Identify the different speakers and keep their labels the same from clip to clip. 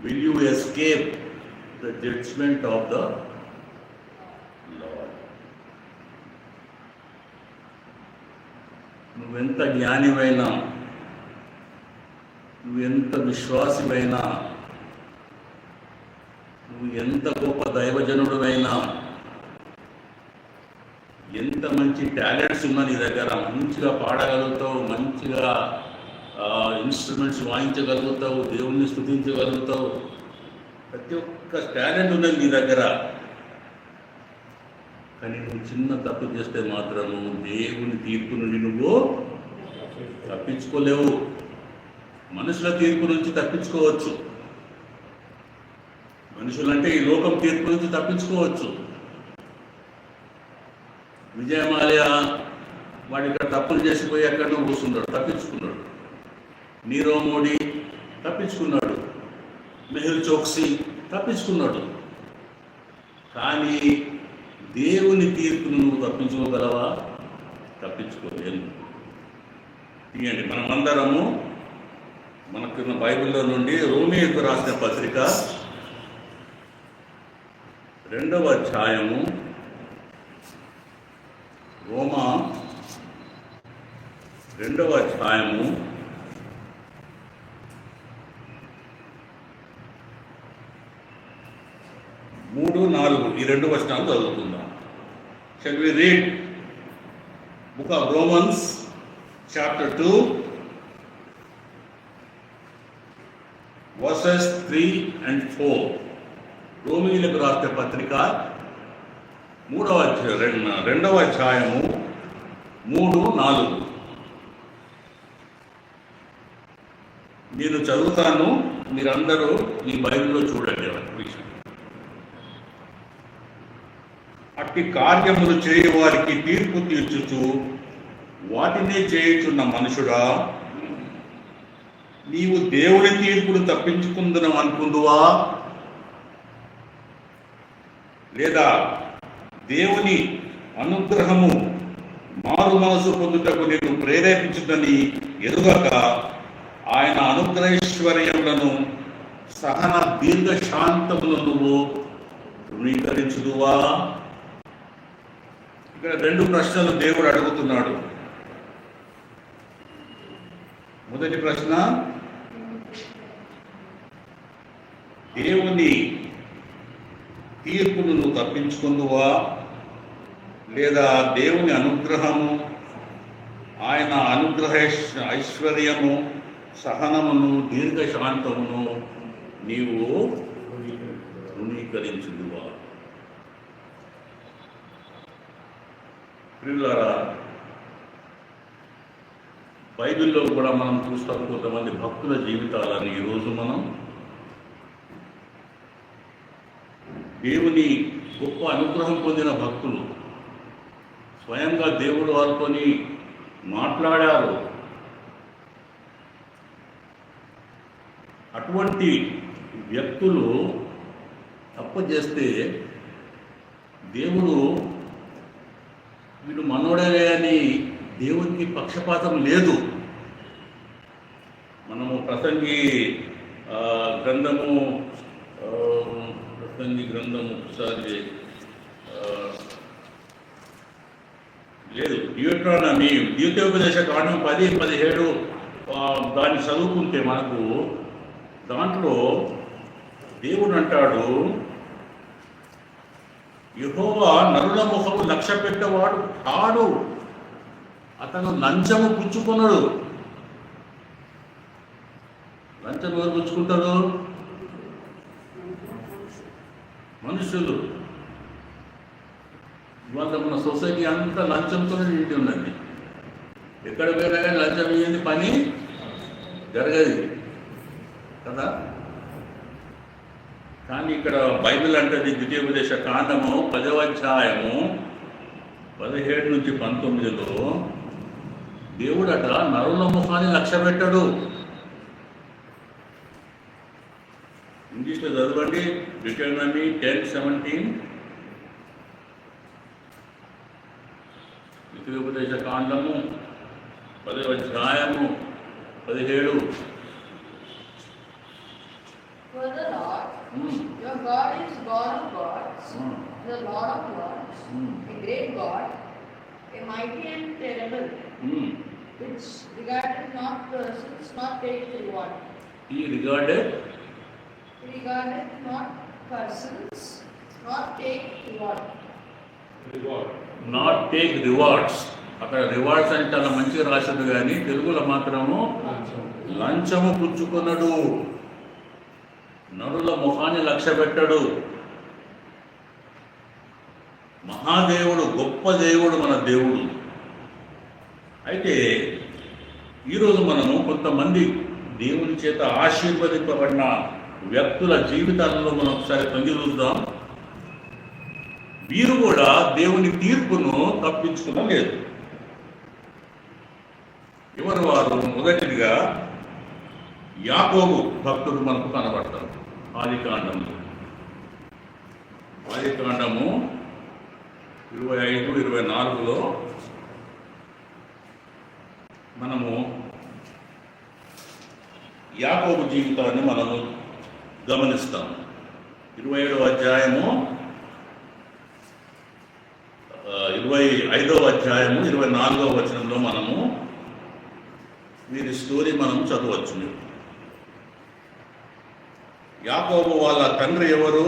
Speaker 1: will you escape the judgment of the Lord? నువ్వెంత జ్ఞానివైనా, నువ్వెంత విశ్వాసివైనా, నువ్వు ఎంత గొప్ప దైవజనుడివైనా, ఎంత మంచి టాలెంట్స్ ఉన్నా నీ దగ్గర, మంచిగా పాడగలుగుతావు, మంచిగా ఇన్స్ట్రుమెంట్స్ వాయించగలుగుతావు, దేవుణ్ణి స్తుతించగలుగుతావు, ప్రతి ఒక్క టాలెంట్ ఉన్నది నీ దగ్గర. కానీ నువ్వు చిన్న తప్పు చేస్తే మాత్రము దేవుని తీర్పు నుండి నువ్వు తప్పించుకోలేవు. మనుషుల తీర్పు నుంచి తప్పించుకోవచ్చు, మనుషులంటే ఈ లోకం తీర్పు నుంచి తప్పించుకోవచ్చు. విజయమాల్య వాడు ఇక్కడ తప్పులు చేసిపోయి ఎక్కడో కూర్చున్నాడు, తప్పించుకున్నాడు. నీరవ్ మోడీ తప్పించుకున్నాడు, మెహుల్ చోక్సీ తప్పించుకున్నాడు. కానీ దేవుని తీర్పును నువ్వు తప్పించుకోగలవా? తప్పించుకోలేను. తీయండి, మనమందరము మనకున్న బైబిల్లో నుండి రోమీయులకు రాసిన పత్రిక 2వ అధ్యాయము, రోమా 2వ అధ్యాయము 3-4 ఈ 2 వచనాలు చదువుకుందాం. Shall we read book of Romans chapter 2 verses 3 and 4. రోమీయులకు రాసిన పత్రిక 2వ అధ్యాయము 3-4. నేను చదువుతాను, మీరందరూ ఈ బైబిల్లో చూడండి. విషయం, అట్టి కార్యములు చేయవారికి తీర్పు తీర్చుచు వాటినే చేయుచున్న మనుషుడా, నీవు దేవుని తీర్పును తప్పించుకుందును అనుకుందువా? లేదా దేవుని అనుగ్రహము మారు మనసు పొందుటకు నేను ప్రేరేపించుదని ఎరుగక ఆయన అనుగ్రహైశ్వర్యములను సహన దీర్ఘశాంతములను నువ్వు తృణీకరించుదువా? ఇక్కడ 2 ప్రశ్నలు దేవుడు అడుగుతున్నాడు. మొదటి ప్రశ్న, దేవుని తీర్పును నువ్వు తప్పించుకుందువా? లేదా దేవుని అనుగ్రహము, ఆయన అనుగ్రహ ఐశ్వర్యము, సహనమును, దీర్ఘశాంతమును నీవు తృణీకరించుదువా? ప్రియులారా, బైబిల్లో కూడా మనం చూస్తాం కొంతమంది భక్తుల జీవితాలని. ఈరోజు మనం దేవుని గొప్ప అనుగ్రహం పొందిన భక్తులు, స్వయంగా దేవుడు వాళ్ళతోని మాట్లాడారు. అటువంటి వ్యక్తులు తప్పు చేస్తే దేవుడు వీడు మనోడే అని దేవునికి పక్షపాతం లేదు. మనము ప్రసంగి గ్రంథము ఒకసారి లేదు, డ్యూట్రానమీ ద్వితీయోపదేశ కాండం 10-17 దాన్ని చదువుకుంటే మనకు దాంట్లో దేవుడు అంటాడు, యెహోవా నరుల ముఖము లక్ష్య పెట్టేవాడు కాడు, అతను లంచము పుచ్చుకున్నాడు. లంచం ఎవరు పుచ్చుకుంటారు? మనుషులు. ఇవాళ మన సొసైటీ అంతా లంచంతోనే నిండి ఉన్నది. ఎక్కడ పోయినా కానీ లంచం ఇయ్యింది పని జరగదు కదా. కానీ ఇక్కడ బైబిల్ అంటది, ద్వితీయోపదేశ కాండము 10వ అధ్యాయము 17-19 దేవుడట నరుల ముఖాన్ని లక్ష్య పెట్టాడు. ఇంగ్లీష్లో చదవండి, డ్యూటెరోనమీ 10:17. ద్వితీయోపదేశ కాండము 10వ అధ్యాయము 17.
Speaker 2: For the mighty and terrible, which regarded not persons, not take reward.
Speaker 1: He regarded
Speaker 2: not persons, not take reward.
Speaker 1: Not take rewards. అక్కడ రివార్డ్స్ అని చాలా మంచిగా రాసింది, కానీ తెలుగులో మాత్రము లంచము పుచ్చుకున్నాడు, నరుల ముఖాన్ని లక్ష్య పెట్టాడు. మహాదేవుడు, గొప్ప దేవుడు మన దేవుడు. అయితే ఈరోజు మనము కొంతమంది దేవుని చేత ఆశీర్వదింపబడిన వ్యక్తుల జీవితాలలో మనం ఒకసారి తొంగి చూద్దాం. వీరు కూడా దేవుని తీర్పును తప్పించుకోవడం లేదు. ఎవరు వారు? మొదటిదిగా యాకోబు భక్తుడు మనకు కనబడతారు. ఆదికాండము 25-24లో మనము యాకోబు జీవితాన్ని మనము గమనిస్తాం. 27వ అధ్యాయము 25వ అధ్యాయము 24వ వచనంలో మనము వీరి స్టోరీ మనం చదవచ్చు. యాకోబు వాళ్ళ తండ్రి ఎవరు?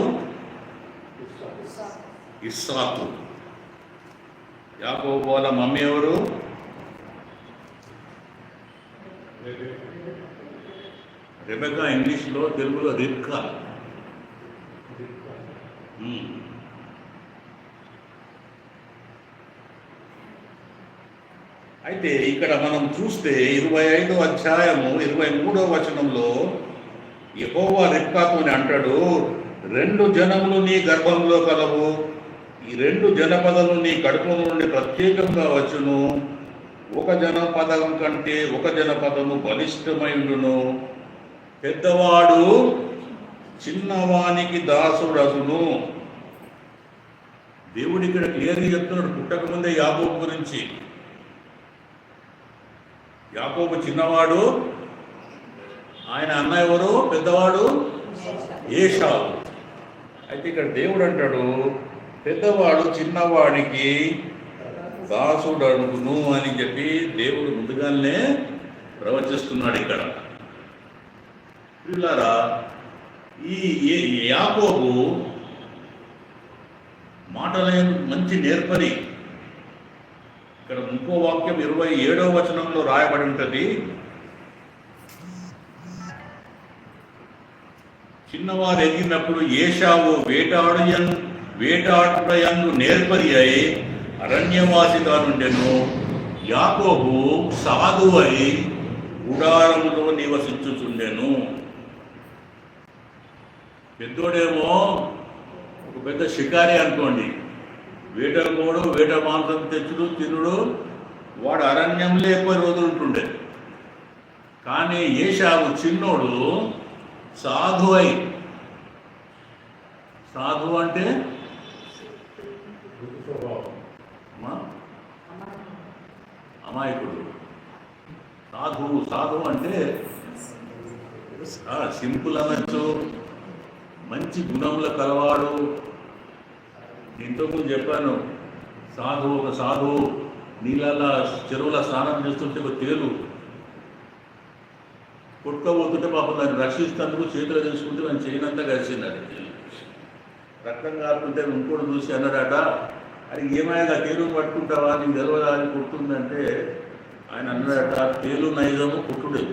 Speaker 1: ఇస్సాకు. యాకోబు వాళ్ళ మమ్మీ ఎవరు? రెబెకా. ఇంగ్లీష్లో, తెలుగులో రిబ్కా. అయితే ఇక్కడ మనం చూస్తే 25వ అధ్యాయము 23వ వచనంలో యెహోవా రిబ్కాతోని అంటాడు, 2 జనములు నీ గర్భంలో కలవు, ఈ 2 జనపదలు నీ కడుపు నుండి ప్రత్యేకంగా వచ్చును, ఒక జనపదం కంటే ఒక జనపదము బలిష్టమైండును, పెద్దవాడు చిన్నవానికి దాసుడగును. దేవుడు ఇక్కడ క్లియర్గా చెప్తున్నాడు పుట్టకముందే యాకోబు గురించి. యాకోబు చిన్నవాడు, ఆయన అన్న ఎవరు? పెద్దవాడు ఏశావు. అయితే ఇక్కడ దేవుడు అంటాడు, పెద్దవాడు చిన్నవాడికి దాసుడనుగును అని చెప్పి దేవుడు ముందుగానే ప్రవచిస్తున్నాడు ఇక్కడ. పిల్లారా, ఈ యాకోబు మాటలే మంచి నేర్పరి. ఇక్కడ ఇంకో వాక్యం 27వ వచనంలో రాయబడి ఉంటుంది, చిన్నవారు ఎదిగినప్పుడు ఏశావు వేటాడుటయందు నేర్పరి అయి అరణ్యవాసిగా నుండెను, యాకోబు సాధువై గుడారములో నివసించుచుండెను. పెద్దోడేమో ఒక పెద్ద షికారి అనుకోండి, వేటకోడు, వేట మాంసం తెచ్చుడు తినుడు, వాడు అరణ్యంలో ఎక్కువ రోజులు ఉంటుండే. కానీ ఏశావు చిన్నోడు సాధువై, సాధు అంటే అమాయకుడు. సాధు అంటే సింపుల్ అనొచ్చు, మంచి గుణంలో కలవాడు. ఇంతకుముందు చెప్పాను, ఒక సాధువు నీళ్ళ చెరువుల స్నానం చేస్తుంటే ఒక తేలు కొట్టుకోబోతుంటే పాపం దాన్ని రక్షిస్తేందుకు చేతులు తీసుకుంటే మనం చేయనంతా కలిసింది. రక్తం కాకుంటే ఇంకోటి చూసి అన్నాడట, అది ఏమైనా తేలు పట్టుకుంటావా, నీకు తెలియదా అని కొడుతుందంటే ఆయన అన్నాడట, తేలు నైజము కొట్టుడే,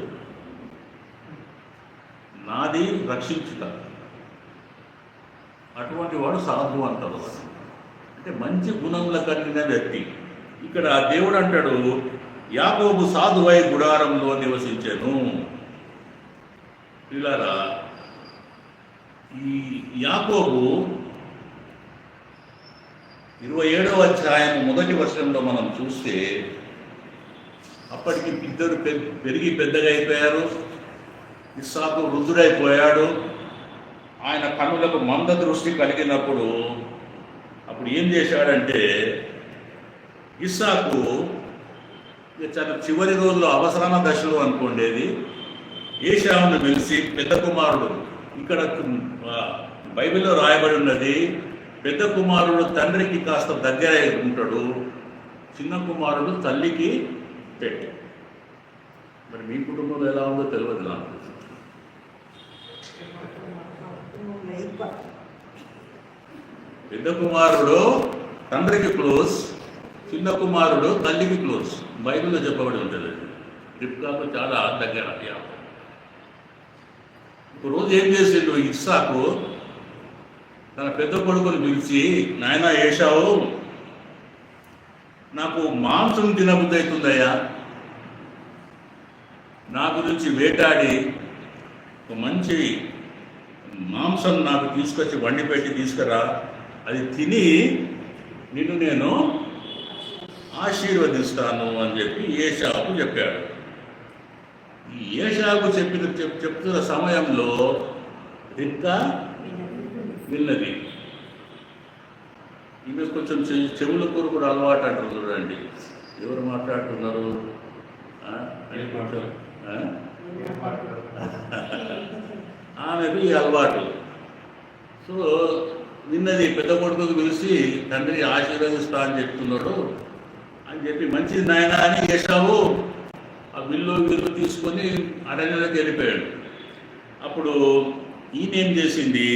Speaker 1: నాది రక్షించుట. అటువంటి వాడు సాధు అంటారు. అంటే మంచి గుణంలో కలిగిన వ్యక్తి. ఇక్కడ దేవుడు అంటాడు, యాకోబు సాధువై గుడారంలో నివసించెను. పిల్లారా, ఈ యాకోబు 27వ అధ్యాయం 1వ వచనంలో మనం చూస్తే, అప్పటికి ఇద్దరు పెరిగి పెద్దగా అయిపోయారు. ఇస్సాకు వృద్ధుడైపోయాడు. ఆయన కన్నులకు మంద దృష్టి కలిగినప్పుడు అప్పుడు ఏం చేశాడంటే, ఇస్సాకు చాలా చివరి రోజుల్లో అవసరమైన దశలో అనుకోండేది, ఏశావును పిలిచి, పెద్ద కుమారుడు, ఇక్కడ బైబిల్లో రాయబడి ఉన్నది, పెద్ద కుమారుడు తండ్రికి కాస్త దగ్గర ఉంటాడు, చిన్న కుమారుడు తల్లికి పెట్టె. మరి మీ కుటుంబంలో ఎలా ఉందో తెలియదు నాకు. పెద్ద కుమారుడు తండ్రికి క్లోజ్, చిన్న కుమారుడు తల్లికి క్లోజ్. బైబిల్లో చెప్పబడి ఉంటుంది. రిబ్కాకు చాలా దగ్గర. ఒక రోజు ఏం చేసిండు ఇస్సాకు, తన పెద్ద కొడుకుని పిలిచి, నాయనా ఏశావు, నాకు మాంసం తినబుద్ధి అవుతుందయ్యా, నా గురించి వేటాడి ఒక మంచి మాంసం నాకు తీసుకొచ్చి వండి పెట్టి తీసుకురా, అది తిని నిన్ను నేను ఆశీర్వదిస్తాను అని చెప్పి ఏశాకు చెప్పాడు. ఈ ఏశాకు చెప్తున్న సమయంలో రిబ్కా విన్నది. ఈమె కొంచెం చెవుల కొరకు అలవాటు అంటారు చూడండి. ఎవరు మాట్లాడుతున్నారు అని కొంచెం ఆమెకు ఈ అలవాటు. సో విన్నది. పెద్ద కొడుకుకు పిలిచి తండ్రి ఆశీర్వదిస్తా అని చెప్తున్నాడు అని చెప్పి, మంచిది నాయన అని ఏశావు ఆ విల్లు తీసుకొని అరణ్యంలోకి వెళ్ళిపోయాడు. అప్పుడు ఈయన ఏం చేసింది,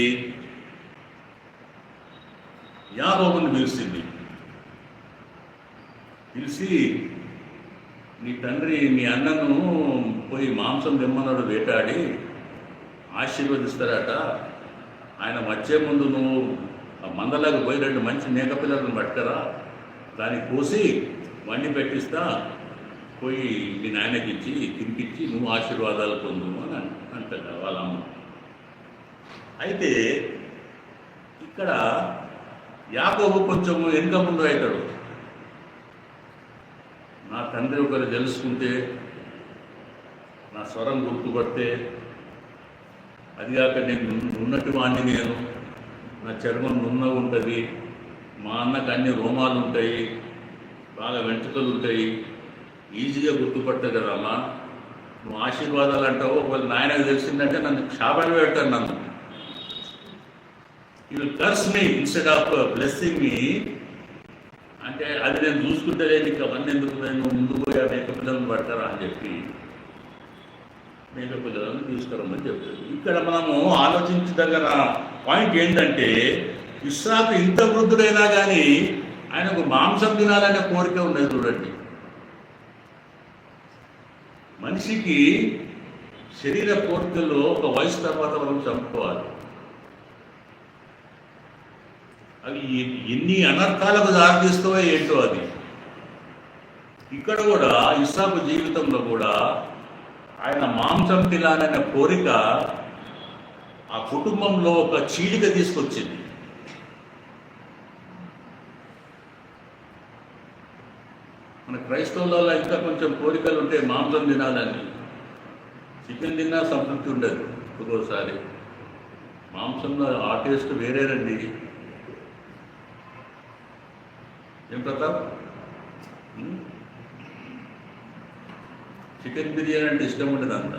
Speaker 1: యాకోబుని పిలిచింది. పిలిచి, నీ తండ్రి మీ అన్నను పోయి మాంసం తెమ్మన్నాడు, వేటాడి ఆశీర్వదిస్తారట. ఆయన వచ్చే ముందు నువ్వు ఆ మందలకు పోయి 2 మంచి మేకపిల్లలను పట్టుకరా, దాన్ని కోసి వండి పెట్టిస్తా, పోయి మీ నాయనకి ఇచ్చి తినిపించి నువ్వు ఆశీర్వాదాలు పొందు అని అంటాడు వాళ్ళ అమ్మ. అయితే ఇక్కడ యాకోబు కొంచెం వెనుక ముందు అవుతాడు. నా తండ్రి ఒకరు తెలుసుకుంటే, నా స్వరం గుర్తుపడితే, అదిగాక నేను ఉన్నట్టు వాడిని, నేను నా చర్మం నున్నగా ఉంటుంది, మా అన్నకు అన్ని రోమాలు ఉంటాయి, బాగా వెంట్రుకలు ఉంటాయి, ఈజీగా గుర్తుపడతాయి కదా అమ్మా, నువ్వు ఆశీర్వాదాలు అంటావు, ఒకవేళ నాయనకు తెలిసిందంటే నన్ను శాపన పెడతాను, నన్ను you will curse me instead of blessing me అంటే, అది నేను చూసుకుంటే నీకు అవన్నీ ఎందుకు, నేను ముందు పోయి ఆ మేక పిల్లలను పడతారా అని చెప్పి మేక పిల్లలను తీసుకురమ్మని చెప్తుంది. ఇక్కడ మనము ఆలోచించదగిన పాయింట్ ఏంటంటే, ఇస్సాకు ఇంత వృద్ధుడైనా కానీ ఆయనకు మాంసం తినాలనే కోరిక ఉండేది. చూడండి, మనిషికి శరీర కోరికల్లో ఒక వయసు తర్వాత మనం చంపుకోవాలి. అవి ఎన్ని అనర్థాలకు దారితీస్తావో ఏంటో అది. ఇక్కడ కూడా ఇస్సాకు జీవితంలో కూడా ఆయన మాంసం తినాలనే కోరిక ఆ కుటుంబంలో ఒక చీలిక తీసుకొచ్చింది. మన క్రైస్తవులలో ఇంకా కొంచెం కోరికలు ఉంటాయి మాంసం తినాలని. చికెన్ తిన్నా సంతృప్తి ఉండదు ఒక్కోసారి. మాంసంలో ఆ టేస్ట్ వేరేనండి. ఏం ప్రతాప్, చికెన్ బిర్యానీ అంటే ఇష్టం ఉండదు అంత.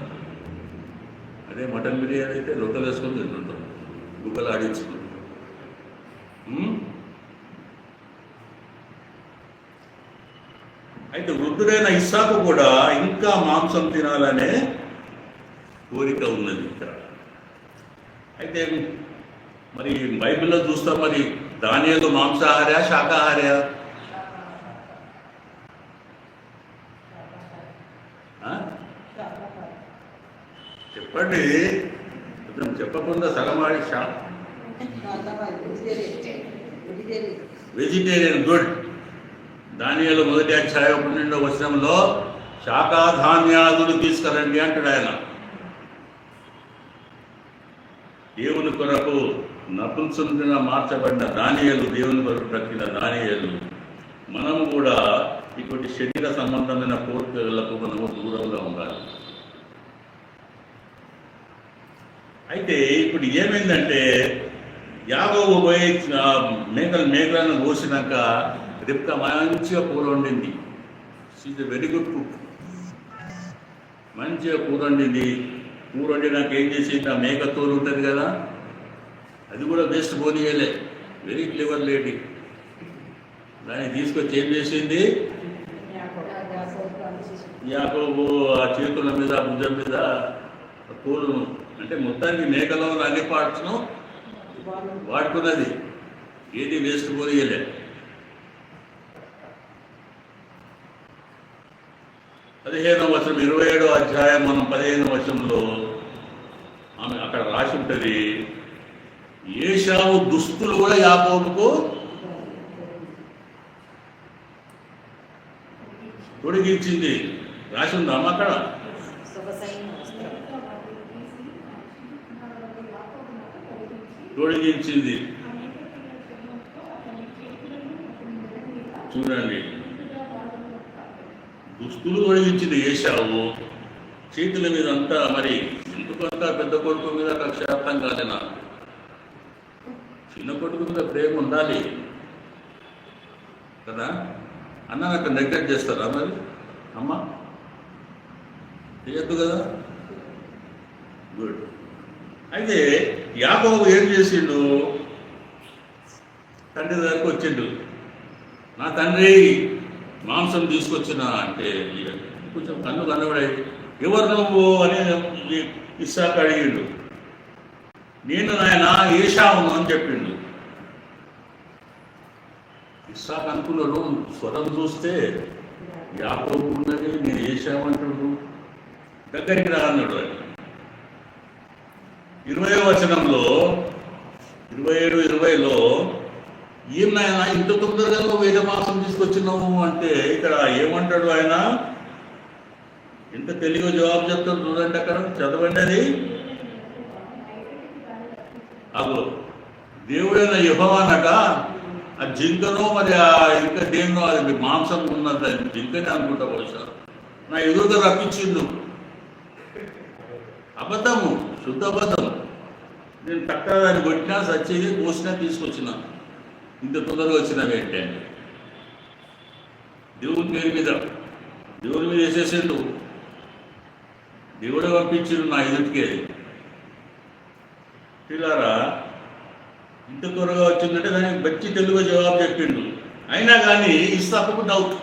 Speaker 1: అదే మటన్ బిర్యానీ అయితే లోకల్ వేసుకొని తింటుంటాం, గుక్కలు ఆడించుకుంటాం. అయితే వృద్ధుడైన ఇస్సాకు కూడా ఇంకా మాంసం తినాలనే కోరిక ఉన్నది ఇక్కడ. అయితే మరి బైబిల్లో చూస్తాం, మరి దానియేలు మాంసాహార్యా శాకాహార్యా? చెప్పండి, చెప్పకుండా సగమాడి. Vegetarian, good. దానియేలు 1వ అధ్యాయం 12వ వచనంలో శాకాధాన్యాదులు తీసుకురండి అంటాడు ఆయన. దేవుని కొరకు నపుంసకునిగా మార్చబడిన దానియేలు, దేవుని కొరకు బ్రతికిన దానియేలు. మనము కూడా ఇటువంటి శరీర సంబంధమైన కోరికలకు మనము దూరంగా ఉండాలి. అయితే ఇప్పుడు ఏమైందంటే, యాకోబు పోయి మేకలను కోసినాక రిబ్కా మంచిగా కూర వండింది. She's a very good cook. మంచిగా కూర వండింది. కూర వండినాక ఏం చేసింది, ఆ మేక తోలు ఉంటుంది కదా, అది కూడా వేస్ట్ పోనీయలే. Very clever lady. దాన్ని తీసుకొచ్చి ఏం చేసింది? యాకోబు ఆ చేతుల మీద భుజం మీద పూలను అంటే మొత్తానికి మేకలో అన్ని పార్ట్స్ను వాడుకున్నది, ఏది వేస్ట్ పోనీయలే. 15వ వచనం 27వ అధ్యాయం మనం 15వ వచనంలో ఆమె అక్కడ రాసి ఉంటుంది, ఏశావు దుస్తులు కూడా యాకోబుకు తొడిగించింది. రాసి ఉందామా అక్కడ? తొడిగించింది. చూడండి, దుస్తులు తొడిగించింది ఏశావు, చేతుల మీద అంతా. మరి ఎందుకంతా పెద్ద కొడుకు మీద కక్ష అర్థం కాలేనా? చిన్న కొడుకు మీద ప్రేమ ఉండాలి కదా. అన్న నాకు నెగ్లెక్ట్ చేస్తారా మరి? అమ్మ చేయొద్దు కదా. గుడ్. అయితే యాకోబు ఏం చేసిండు? తండ్రి దగ్గరకు వచ్చిండు. నా తండ్రి మాంసం తీసుకొచ్చిన అంటే కొంచెం కన్ను కనబడాయి. ఎవరు నువ్వు అని ఇస్సాకు అడిగిండు. నేను నాయన ఏశావును అని చెప్పిండు. ఇస్సాకు అనుకున్నాడు, స్వరం చూస్తే యాకోబు ఉన్నది, నేను ఏశావు అంటుడు, దగ్గరికి రా అన్నాడు. అని 20వ వచనంలో 27-20లో ఏం నాయన ఇంత తొందరగా నువ్వు వేద మాంసం తీసుకొచ్చినావు అంటే ఇక్కడ ఏమంటాడు ఆయన? ఎంత తెలివిగా జవాబు చెప్తాడు చూడండి, అక్కడ చదవండి. అది అగో దేవుడైన యెహోవానట ఆ జింకనో మరి ఇంకా దేన్నో అది మాంసం ఉన్నది, జింకనే అనుకుంటా బహుశా, నా ఎదురుగా రప్పించిండు. అబద్ధము, శుద్ధ అబద్ధం. నేను తక్కువ దాన్ని కొట్టినా సచ్చేది పోసినా తీసుకొచ్చిన. ఇంత తొందరగా వచ్చినావు ఏంటంటే దేవుని పేరు మీద, దేవుని మీద వేసేసిండు. దేవుడే పంపించిండు నా ఎదుటికి. పిల్లారా, ఇంత త్వరగా వచ్చిందంటే దానికి బచ్చి తెలుగుగా జవాబు చెప్పిండు. అయినా కానీ ఇస్సాకుకు డౌట్,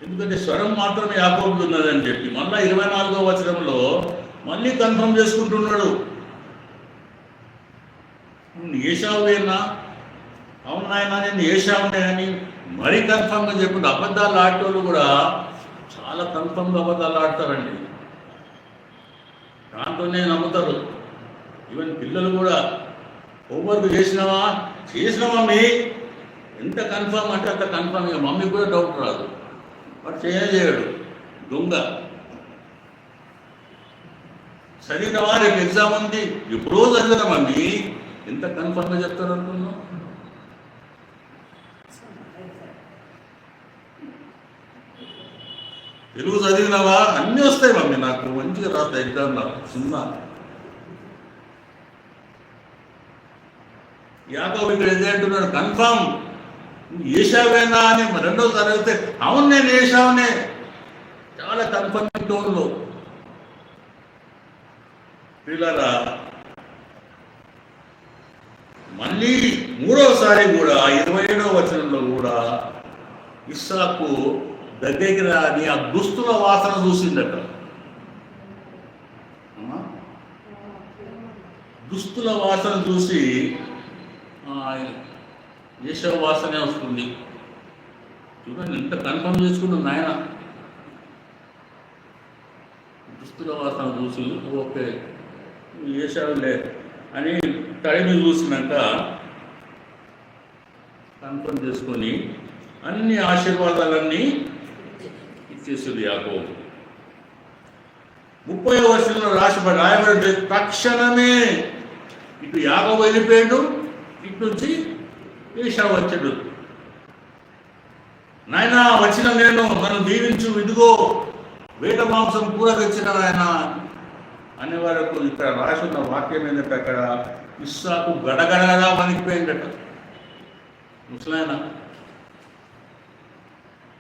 Speaker 1: ఎందుకంటే స్వరం మాత్రమే యాకోబుకు ఉన్నదని చెప్పి మళ్ళీ 24వ వచనంలో మళ్ళీ కన్ఫర్మ్ చేసుకుంటున్నాడు. ఏశావువేనా? అవును నాయన నేను ఏశావునే అని మరీ కన్ఫర్మ్గా చెప్పిండు. అబద్ధాలు ఆడేటోళ్ళు కూడా చాలా కన్ఫర్మ్గా అబద్ధాలు ఆడతారండి, దాంతోనే నమ్ముతారు. ఈవెన్ పిల్లలు కూడా హోంవర్క్ చేసినావా మమ్మీ, ఎంత కన్ఫర్మ్ అంటే అంత కన్ఫర్మ్. ఇక మమ్మీకి కూడా డౌట్ రాదు, వాడు చేయడు. దొంగ. చదివినవా? రేపు ఎగ్జామ్ ఉంది, ఎప్పుడో చదివినా మమ్మీ, ఎంత కన్ఫర్మ్గా చెప్తారు అనుకున్నావు? తెలుగు చదివినావా? అన్నీ వస్తాయి మమ్మీ, నాకు మంచిగా రాస్తా ఎగ్జామ్లో 0. యాకోబు ఇక్కడ ఏది అంటున్నాడు? కన్ఫర్మ్ ఏశావేనా అని రెండోసారి అడిగితే అవును నేను ఏశావునే, చాలా కన్ఫర్మ్ టోన్లో. పిల్లరా, మళ్ళీ 3వసారి కూడా 27వ వచనంలో కూడా ఇస్సాకు దగ్గరికి రాని ఆ దుస్తుల వాసన చూసిందట. దుస్తుల వాసన చూసి ఏశావు వాసనే వస్తుంది. చూడండి ఎంత కన్ఫర్మ్ చేసుకున్నాం నాయన. దుస్తుల వాసన చూసి ఓకే ఏశావులే అని తడిని చూసినాక కన్ఫర్మ్ చేసుకొని అన్ని ఆశీర్వాదాలన్నీ ఇచ్చేసింది యాకోబు. 30వ వచనంలో రాయబడి తక్షణమే ఇటు యాకోబు వెళ్ళిపోయాడు, ఇటు నుంచి ఏశావు వచ్చాడు. నాయన వచ్చిన నేను నన్ను దీవించు, ఇదిగో వేట మాంసం కూర తెచ్చిన ఆయన అనే వరకు ఇక్కడ రాసిన వాక్యం ఏంటంటే అక్కడ ఇస్సాకు గడగడగడా వణికిపోయిందట. ముసలాయన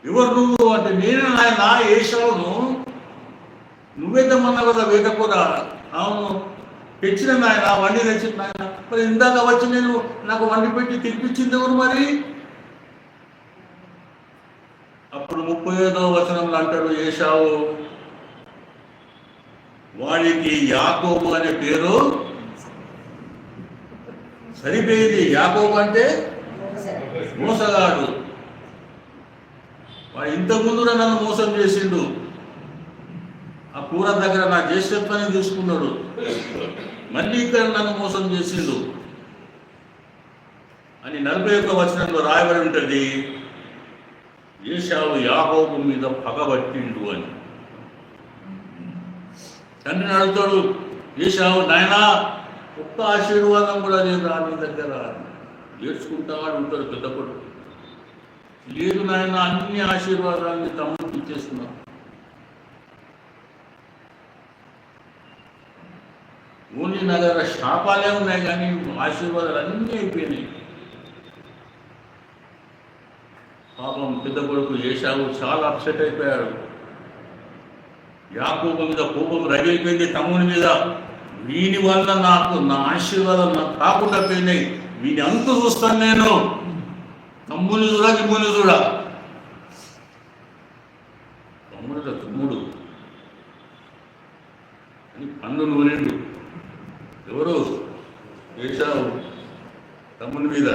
Speaker 1: ఎవరు నువ్వు అంటే నేను ఆయన ఏశావును, నువ్వే తెమ్మన్నావు కదా వేట కూర. అవును తెచ్చిన నాయన, వండి తెచ్చిన నాయన. మరి ఇందాక వచ్చి నేను నాకు వండి పెట్టి తినిపించింది ఎవరు మరి? అప్పుడు 35వ వచనంలో అంటాడు ఏశావు, వాడికి యాకోబు అనే పేరు సరిపోయింది. యాకోబు అంటే మోసగాడు. వాడు ఇంతకుముందు నన్ను మోసం చేసిండు, ఆ కూర దగ్గర నా జ్యేష్ఠత్వాన్ని తీసుకున్నాడు, మళ్ళీ ఇక్కడ నన్ను మోసం చేసిండు అని 41వ వచనంలో రాయబడి ఉంటుంది. ఏశావు యాకోబు మీద పగబట్టిండు అని. తండ్రిని అడుగుతాడు ఏశావు, నాయనా ఒక్క ఆశీర్వాదం కూడా లేదు నీ దగ్గర. ఏడ్చుకుంటా ఉంటాడు పెద్ద కొడుకు. లేదు నాయన, అన్ని ఆశీర్వాదాన్ని తమ్ముడికి ఇచ్చేస్తున్నా. ఓన్లీ నా దగ్గర శాపాలే ఉన్నాయి కానీ ఆశీర్వాదాలు అన్నీ అయిపోయినాయి. పాపం పెద్ద కొడుకు ఏశావు చాలా అప్సెట్ అయిపోయాడు. యాకోబు మీద కోపం రగిలిపోయింది, తమ్ముని మీద. వీని వల్ల నాకు నా ఆశీర్వాదం నాకు కాకుండా పోయినాయి, వీని అంతు చూస్తాను నేను. తమ్ముని చూడా గిమ్ముని చూడా. తమ్ముడు అని పన్ను నూనెండు. ఎవరు? ఏశావు తమ్ముని మీద.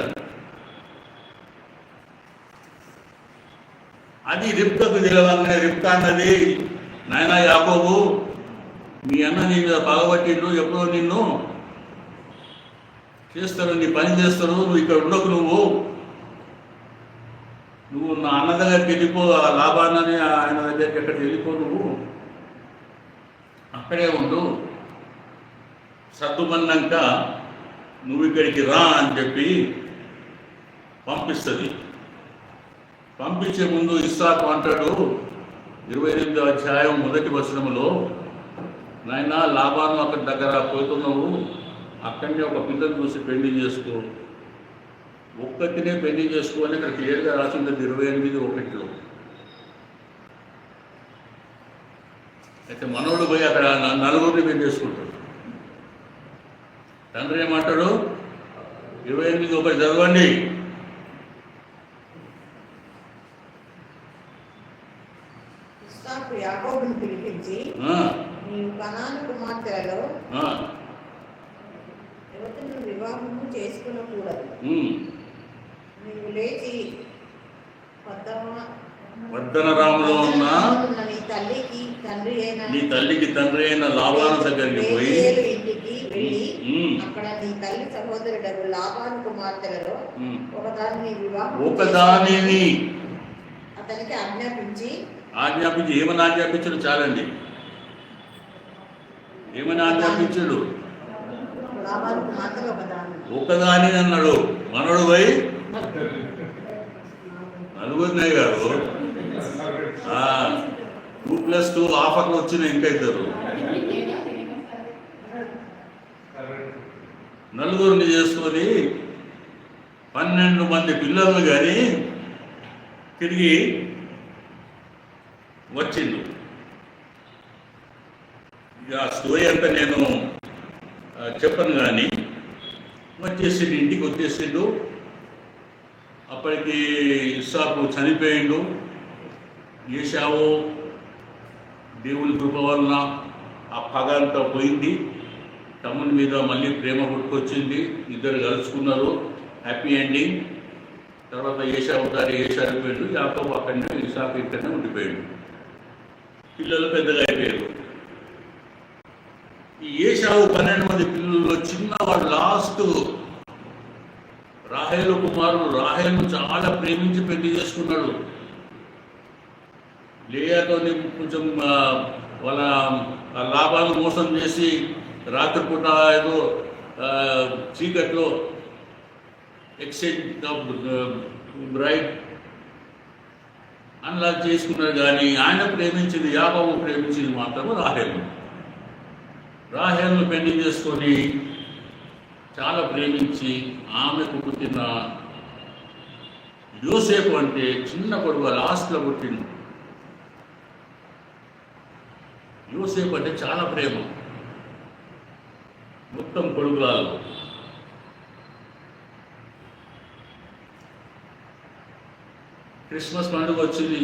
Speaker 1: అది రిబ్కాకు తెలవాలనే. రిబ్కా అన్నది, నాయనా యాకోబు, మీ అన్న నీ మీద పగబట్టిండు, ఎప్పుడో నిన్ను చేస్తారు, నీ పని చేస్తారు, నువ్వు ఇక్కడ ఉండకు, నువ్వు నా అన్న దగ్గరికి వెళ్ళిపో, ఆ లాభాన్ని ఆయన దగ్గరికి ఎక్కడికి వెళ్ళిపో, నువ్వు అక్కడే ఉండు, సర్దుమన్నాక నువ్వు ఇక్కడికి రా అని చెప్పి పంపిస్తుంది. పంపించే ముందు ఇస్సాకు అంటాడు 28వ అధ్యాయం 1వ వచనంలో, నాయనా లాభాను అక్కడి దగ్గర పోతున్నావు, అక్కడనే ఒక పిల్లని చూసి పెళ్లి చేసుకో, ఒక్కటినే పెళ్లి చేసుకో అని ఇక్కడ క్లియర్గా రాసింది 28:1. అయితే మనోడు పోయి అక్కడ నలుగురిని పెళ్లి చేసుకుంటాడు. తండ్రి ఏమంటాడు? 28:1 చదవండి.
Speaker 2: యాకోబును పిలిపించి, నీవు కనాను కుమార్తెలలో యువతను వివాహము చేసుకునకూడదు, నీవు లేచి
Speaker 1: వర్ధనరాములో ఉన్న
Speaker 2: నీ
Speaker 1: తల్లికి తండ్రి అయిన లాబాను దగ్గరికి పోయి
Speaker 2: ఇంటికి వెళ్ళి అక్కడ నీ తల్లి సహోదరుడు లాబాను కుమార్తెలలో ఒకదానిని అతనికి ఆజ్ఞాపించి
Speaker 1: ఏమని ఆజ్ఞాపించడు? చాలండి, ఏమని ఆజ్ఞాపించడు? ఒకదాని అన్నాడు. మనోడు పోయి నలుగురినే గారు 2+2 ఆఫర్లు వచ్చిన ఇంకా ఇద్దరు నలుగురిని చేసుకొని 12 మంది పిల్లలు కానీ తిరిగి వచ్చిండు. ఇక ఆ స్టోరీ అంతా నేను చెప్పను కానీ వచ్చేసిండు, ఇంటికి వచ్చేసిండు. అప్పటికి ఇస్సాకు చనిపోయిండు. ఏశావు దేవుని కృప వలన ఆ పగ అంతా పోయింది, తమ్ముని మీద మళ్ళీ ప్రేమ పుట్టుకొచ్చింది, ఇద్దరు కలుసుకున్నారు, హ్యాపీ ఎండింగ్. తర్వాత ఏశావు చనిపోయాడు, యాకోబు అక్కడనే ఇస్సాకు ఇక్కడనే ఉండిపోయాడు. పిల్లలు పెద్దగా అయిపోయారు. ఈ ఏశావు 12 మంది పిల్లల్లో చిన్నవాడు లాస్ట్ రాహేలు కుమారుడు. రాహేలును చాలా ప్రేమించి పెళ్లి చేసుకున్నాడు. లేయాతో కొంచెం వాళ్ళ లాభాలు మోసం చేసి రాత్రిపూట ఏదో చీకట్లో ఎక్స్చేంజ్ బ్రైడ్ అలా చేసుకున్నారు. కానీ ఆయన ప్రేమించింది, యాకోబు ప్రేమించింది మాత్రం రాహేలు. రాహేలును పెళ్లి చేసుకొని చాలా ప్రేమించి ఆమెకు పుట్టిన యోసేపు అంటే చిన్న కొడుకు, లాస్ట్లో పుట్టింది. యోసేపు అంటే చాలా ప్రేమ మొత్తం కొడుకులలో. క్రిస్మస్ పండుగ వచ్చింది.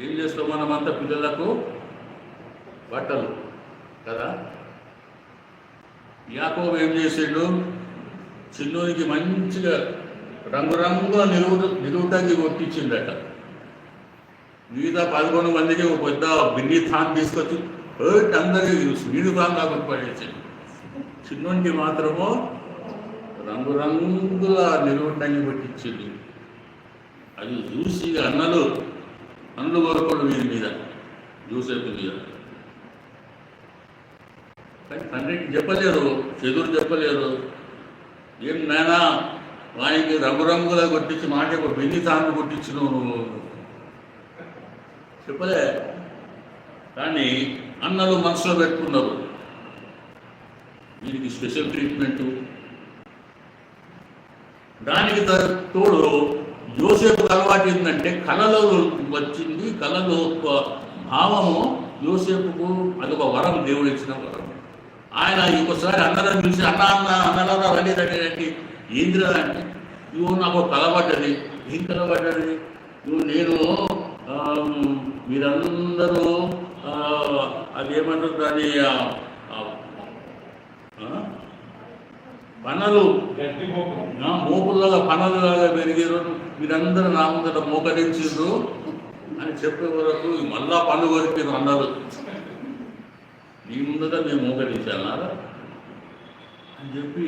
Speaker 1: ఏం చేస్తాం మనమంతా? పిల్లలకు బట్టలు కదా. యాకోబు ఏం చేసిండు? చిన్నోనికి మంచిగా రంగురంగుల నిలువుటంగి కొట్టించిండట. మిగతా 11 మందికి ఒక పెద్ద బిన్ని థాన్ తీసుకొచ్చి అందరికీ యూనిఫామ్ కాకుండా పడేసింది. చిన్నోనికి మాత్రమో రంగురంగుల నిలువుటంగి కొట్టించింది. అది చూసి అన్నలు కోరుకోడు వీరి మీద, యూసేపు మీద. కానీ తండ్రికి చెప్పలేరు, చెదురు చెప్పలేరు. ఏం నాయనా వానికి రంగురంగులా కొట్టించి మాట ఒక బిన్ని తాను కొట్టించినావు నువ్వు చెప్పలే. కానీ అన్నలు మనసులో పెట్టుకున్నారు, వీరికి స్పెషల్ ట్రీట్మెంటు. దానికి తోడు యోసేపు అలవాటు ఏంటంటే కళలో వచ్చింది. కళలో భావము యోసేపుకు అదొక వరం, దేవుడు ఇచ్చిన వరం. ఆయన ఇంకోసారి అందరం పిలిచి అన్నలారా రండి ఏందిరా అంటే, ఇవో నాకు కలబడ్డది. ఏం కలబడ్డది? నేను మీరందరూ అదేమంటారు దాని పనులు మోపుల్లాగా పనులులాగా పెరిగారు, మీరందరూ నా ముందట మోకరించారు అని చెప్పే వరకు మళ్ళా పన్ను కొరికారు అన్నారు. నీ ముందట మేము మోకరించాలన్నారా అని చెప్పి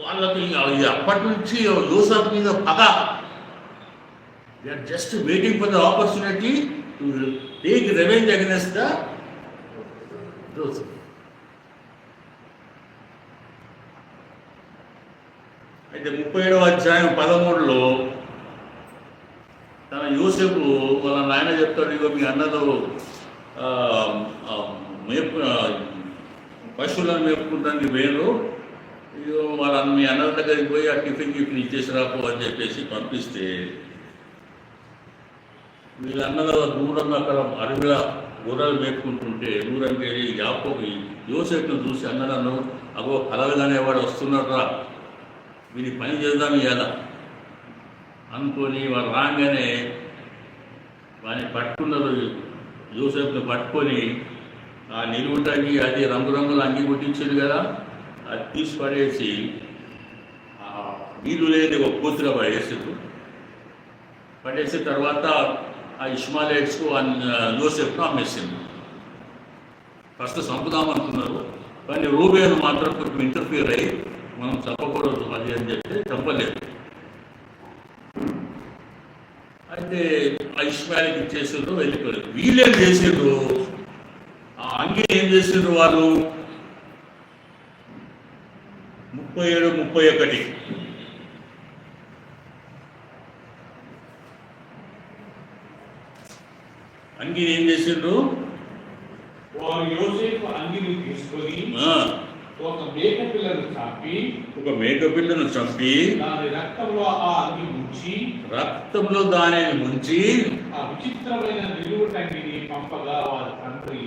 Speaker 1: వాళ్ళకి అప్పటి నుంచి యోసేపు మీద పగ. They are just waiting for the opportunity to take revenge against the Joseph. అయితే 37వ అధ్యాయం 13లో తన యోసేపు వాళ్ళ నాయన చెప్తాడు, ఇగో మీ అన్నలు పశువులను మేపుకుంటానికి వేరు, ఇగో వాళ్ళ మీ అన్నల దగ్గరికి పోయి ఆ టిఫిన్ ఇచ్చేసి రాపో అని చెప్పేసి పంపిస్తే, వీళ్ళన్నల దూరంగా అక్కడ అడవిలో గుర్రాలు మేపుకుంటుంటే దూరంకి వెళ్ళి యాకోబు యోసేపును చూసి అన్నలను, అగో కలవగానే వాడు వస్తున్నాడు రా, వీని పని చేద్దాం ఇవాళ అనుకొని వారు రాగానే వాడిని పట్టుకున్నారు. యోసేపుని పట్టుకొని ఆ నిలువుటంగి, అది రంగురంగుల అంగి కొట్టించాడు కదా, అది తీసి పడేసి నీళ్ళు లేని ఒక కూతురు పడేసి తర్వాత ఆ ఇష్మాయిలీట్స్కు యోసేపును అమ్మేసింది. ఫస్ట్ చంపుదామనుకున్నారు, కానీ రూబేను మాత్రం కొంచెం ఇంటర్ఫియర్ అయ్యి మనం చంపకూడదు అది అని చెప్పి చంపలేదు. అయితే ఆ ఇష్మాయిల్కి ఇచ్చేసారు, వెళ్ళిపోయారు. వీళ్ళేం చేసారు? ఆ అంగి ఏం చేసారు వాళ్ళు? 37, 31 అంగి ఏం చేసిండ్రు?
Speaker 3: వారు యోసేపు అంగిని తీసుకొని ఒక మేక పిల్లను చంపి దాని రక్తంలో దానిని ముంచి ఆ విచిత్రమైన నిలువుటంగిని పంపగా వారి తండ్రి.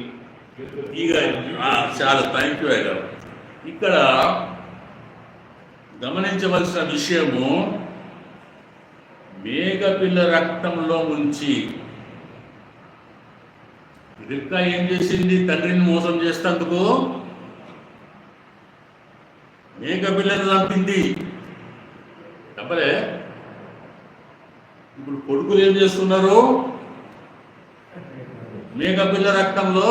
Speaker 1: ఇక చాలా థ్యాంక్ యూ గారు. ఇక్కడ గమనించవలసిన విషయము, మేకపిల్ల రక్తంలో ముంచి రిబ్కా ఏం చేసింది? తండ్రిని మోసం చేసేందుకు మేకపిల్లను చంపింది. తప్పలే. ఇప్పుడు కొడుకులు ఏం చేస్తున్నారు? మేకపిల్ల రక్తంలో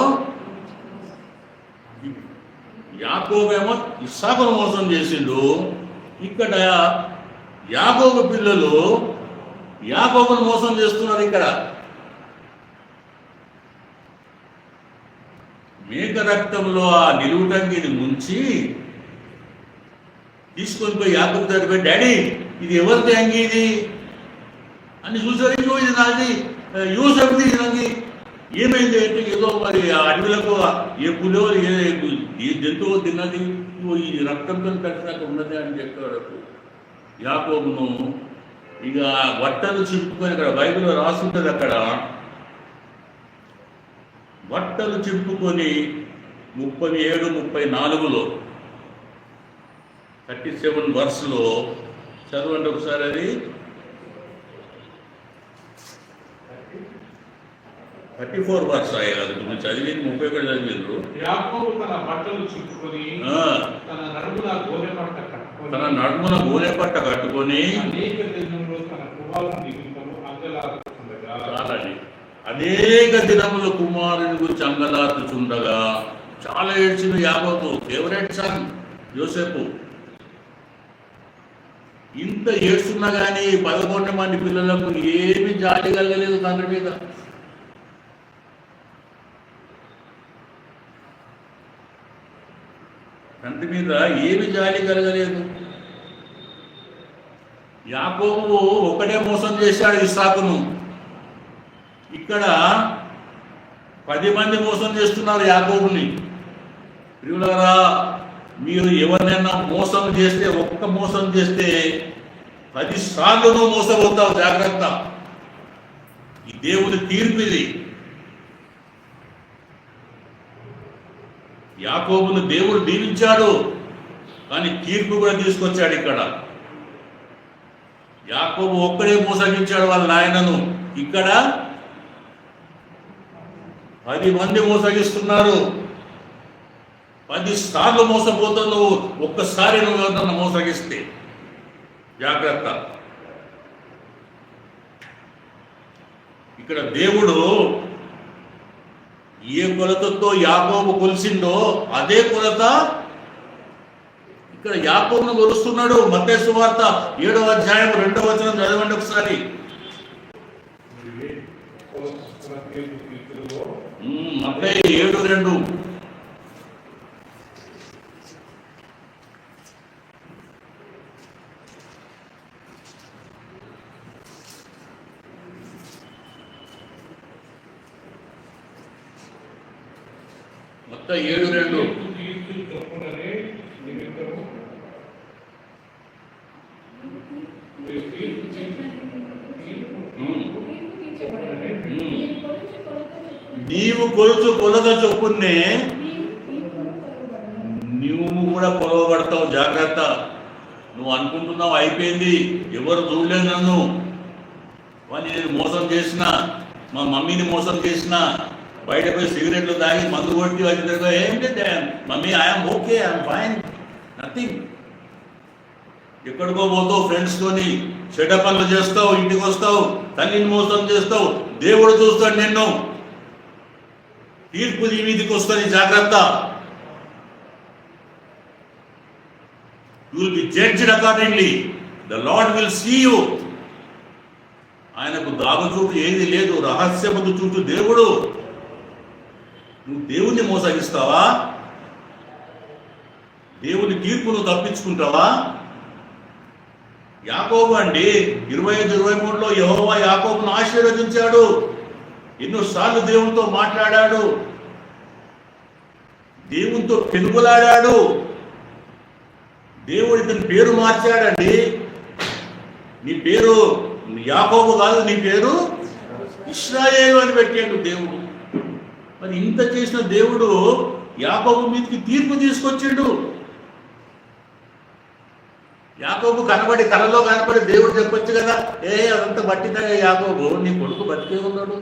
Speaker 1: యాకోబేమో ఇస్సాకును మోసం చేసిండు. ఇక్కడ యాకోబు పిల్లలు యాకోబును మోసం చేస్తున్నారు. ఇక్కడ మేక రక్తంలో ఆ నిలువుటంగిని ముంచి తీసుకొని పోయి యాకోబు దగ్గర పోయి, డాడీ ఇది ఎవరిది అంగి ఇది అని చూసారు. ఇదో ఇది నాది, యోసేపుది అంగి. ఏమైంది అంటే, ఏదో మరి ఆ అడవులకు ఏ పులో ఏ జంతువు తిన్నది, ఈ రక్తంతో కట్టినాక ఉన్నది అని చెప్పాడు యాకోబును. ఇక బట్టలు చింపుకొని, అక్కడ బైబిల్లో రాసుంటుంది, అక్కడ బట్టలు చింపుకొని 37, 34లో 37 వర్స్లో చదవండి ఒకసారి. అది 34 వర్స్ అయ్యారు. మీరు చదివింది 31 చదివిండ్రు.
Speaker 3: యాకోబు తన బట్టలు చుట్టుకొని తన నడుమున గోనె పట్ట కట్టుకొని అనేక దినములు తన కుమారుని నిమిత్తము అంగలార్చుచుండగా,
Speaker 1: చాలండి, అనేక దినములు కుమారుని గురించి అంగలార్చుచుండగా చాలా ఏడ్చిన యాకోబు, ఫేవరెట్ సన్ యోసేపు. ఇంత ఏడ్చున్నా కానీ 11 మంది పిల్లలకు ఏమి జాలి కలగలేదు తండ్రి మీద. తండ్రి మీద ఏమి జాలి కలగలేదు. యాకోబు ఒకడే మోసం చేశాడు ఇస్సాకును. ఇక్కడ 10 మంది మోసం చేస్తున్నారు యాకోబుని. ప్రియులారా, మీరు ఎవరినైనా మోసం చేస్తే, ఒక్క మోసం చేస్తే 10 సార్లు నువ్వు మోసపోతావు. జాగ్రత్త, ఈ దేవుని తీర్పు ఇది. యాకోబును దేవుడు దీవించాడు, కానీ తీర్పు కూడా తీసుకొచ్చాడు. ఇక్కడ యాకోబు ఒక్కడే మోసగించాడు వాళ్ళ నాయనను. ఇక్కడ 10 మంది మోసగిస్తున్నారు. 10 సార్లు మోసపోతావు నువ్వు, ఒక్కసారి నువ్వు ఎవరన్నా మోసగిస్తే. జాగ్రత్త. ఇక్కడ దేవుడు ఏ కొలతతో యాకోబు కొలిసిండో అదే కొలత ఇక్కడ యాకోబును కొలుస్తున్నాడు. మత్తయి సువార్త 7వ అధ్యాయం 2వ వచనం చదవండి ఒకసారి. మత్తయి 7:2. మత్తయి 7:2. నీవు కొలుచు కొలత చొప్పునే నువ్వు కూడా కొలవబడతావు. జాగ్రత్త. నువ్వు అనుకుంటున్నావు అయిపోయింది, ఎవరు చూడలేదు నన్ను, వాడిని నేను మోసం చేసిన, మా మమ్మీని మోసం చేసిన, బయట పోయి సిగరెట్లు తాగి మందు కొట్టి వచ్చి ఏంటి mummy, I'm okay, I'm fine, nothing. ఎక్కడికో పోతావు, ఫ్రెండ్స్తోని చెడ్డ పనులు చేస్తావు, ఇంటికి వస్తావు, తల్లిని మోసం చేస్తావు. దేవుడు చూస్తాడు నిన్ను. తీర్పు నీ మీదికి వస్తుంది. జాగ్రత్త. You will be judged accordingly. The Lord will see you. ఆయనకు దాగుచూపు ఏది లేదు, రహస్యముకు చూపు దేవుడు. నువ్వు దేవుణ్ణి మోసగిస్తావా? దేవుని తీర్పును తప్పించుకుంటావా? యాకోబు అండి 25-23లో యెహోవా యాకోబును ఆశీర్వదించాడు. ఎన్నోసార్లు దేవునితో మాట్లాడాడు, దేవునితో పెనుగులాడాడు. దేవుడు ఇతని పేరు మార్చాడండి. నీ పేరు యాకోబు కాదు, నీ పేరు ఇశ్రాయేలు అని పెట్టాడు దేవుడు. మరి ఇంత చేసిన దేవుడు యాకోబు మీదకి తీర్పు తీసుకొచ్చిండు. యాకోబు కలలో కనబడి దేవుడు చెప్పొచ్చు కదా, అదంతా బట్టిదా యాకోబు, నీ కొడుకు బతికే ఉన్నాడు,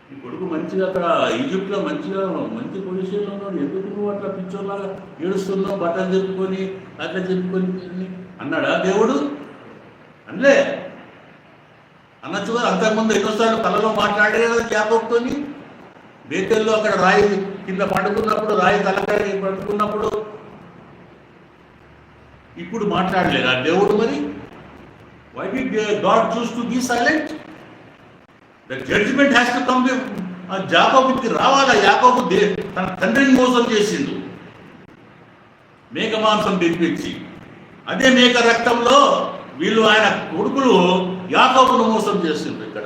Speaker 1: నీ కొడుకు మంచిగా అక్కడ ఈజిప్ట్లో మంచి పొజిషన్లో ఉన్నాడు, ఎందుకు నువ్వు అట్లా పిచ్చోలాగా ఏడుస్తున్నావు, బట్టలు చెప్పుకొని అట్లా చెప్పుకొని అన్నాడా దేవుడు? అనలే. అనొచ్చు కదా. అంతకుముందు ఎన్నోసార్లు కలలో మాట్లాడే కదా యాకోబుతోని. బేతెల్లో అక్కడ రాయి కింద పడుకున్నప్పుడు, రాయి తలకాయ పడుకున్నప్పుడు. ఇప్పుడు మాట్లాడలేదా దేవుడు? మరి why did God choose to be silent? The judgement has to come. యాకోబుకి రావాలా? యాకోబు తన తండ్రిని మోసం చేసిండు, మేక మాంసం తినిపించి. అదే మేక రక్తంలో వీళ్ళు ఆయన కొడుకులు యాకోబును మోసం చేసిండు. ఇక్కడ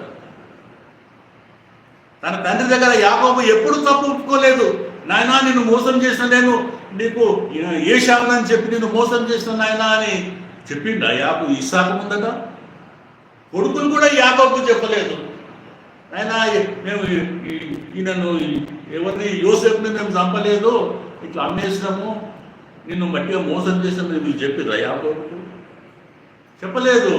Speaker 1: తన తండ్రి దగ్గర యాకోబు ఎప్పుడు తప్పు ఒప్పుకోలేదు. నాయనా నిన్ను మోసం చేసిన నేను నీకు ఏషావునని చెప్పి నిన్ను మోసం చేసిన నాయనా అని చెప్పిండు ఇస్సాకు ముందట. కొడుకులు కూడా యాకోబుకు చెప్పలేదు, నాయనా మేము ఈయనను ఎవరిని యోసేపుని మేము చంపలేదు, ఇట్లా అమ్మేసినాము, నిన్ను మట్టిగా మోసం చేసాము మీరు చెప్పిర్రా యాకోబుకు? చెప్పలేదు.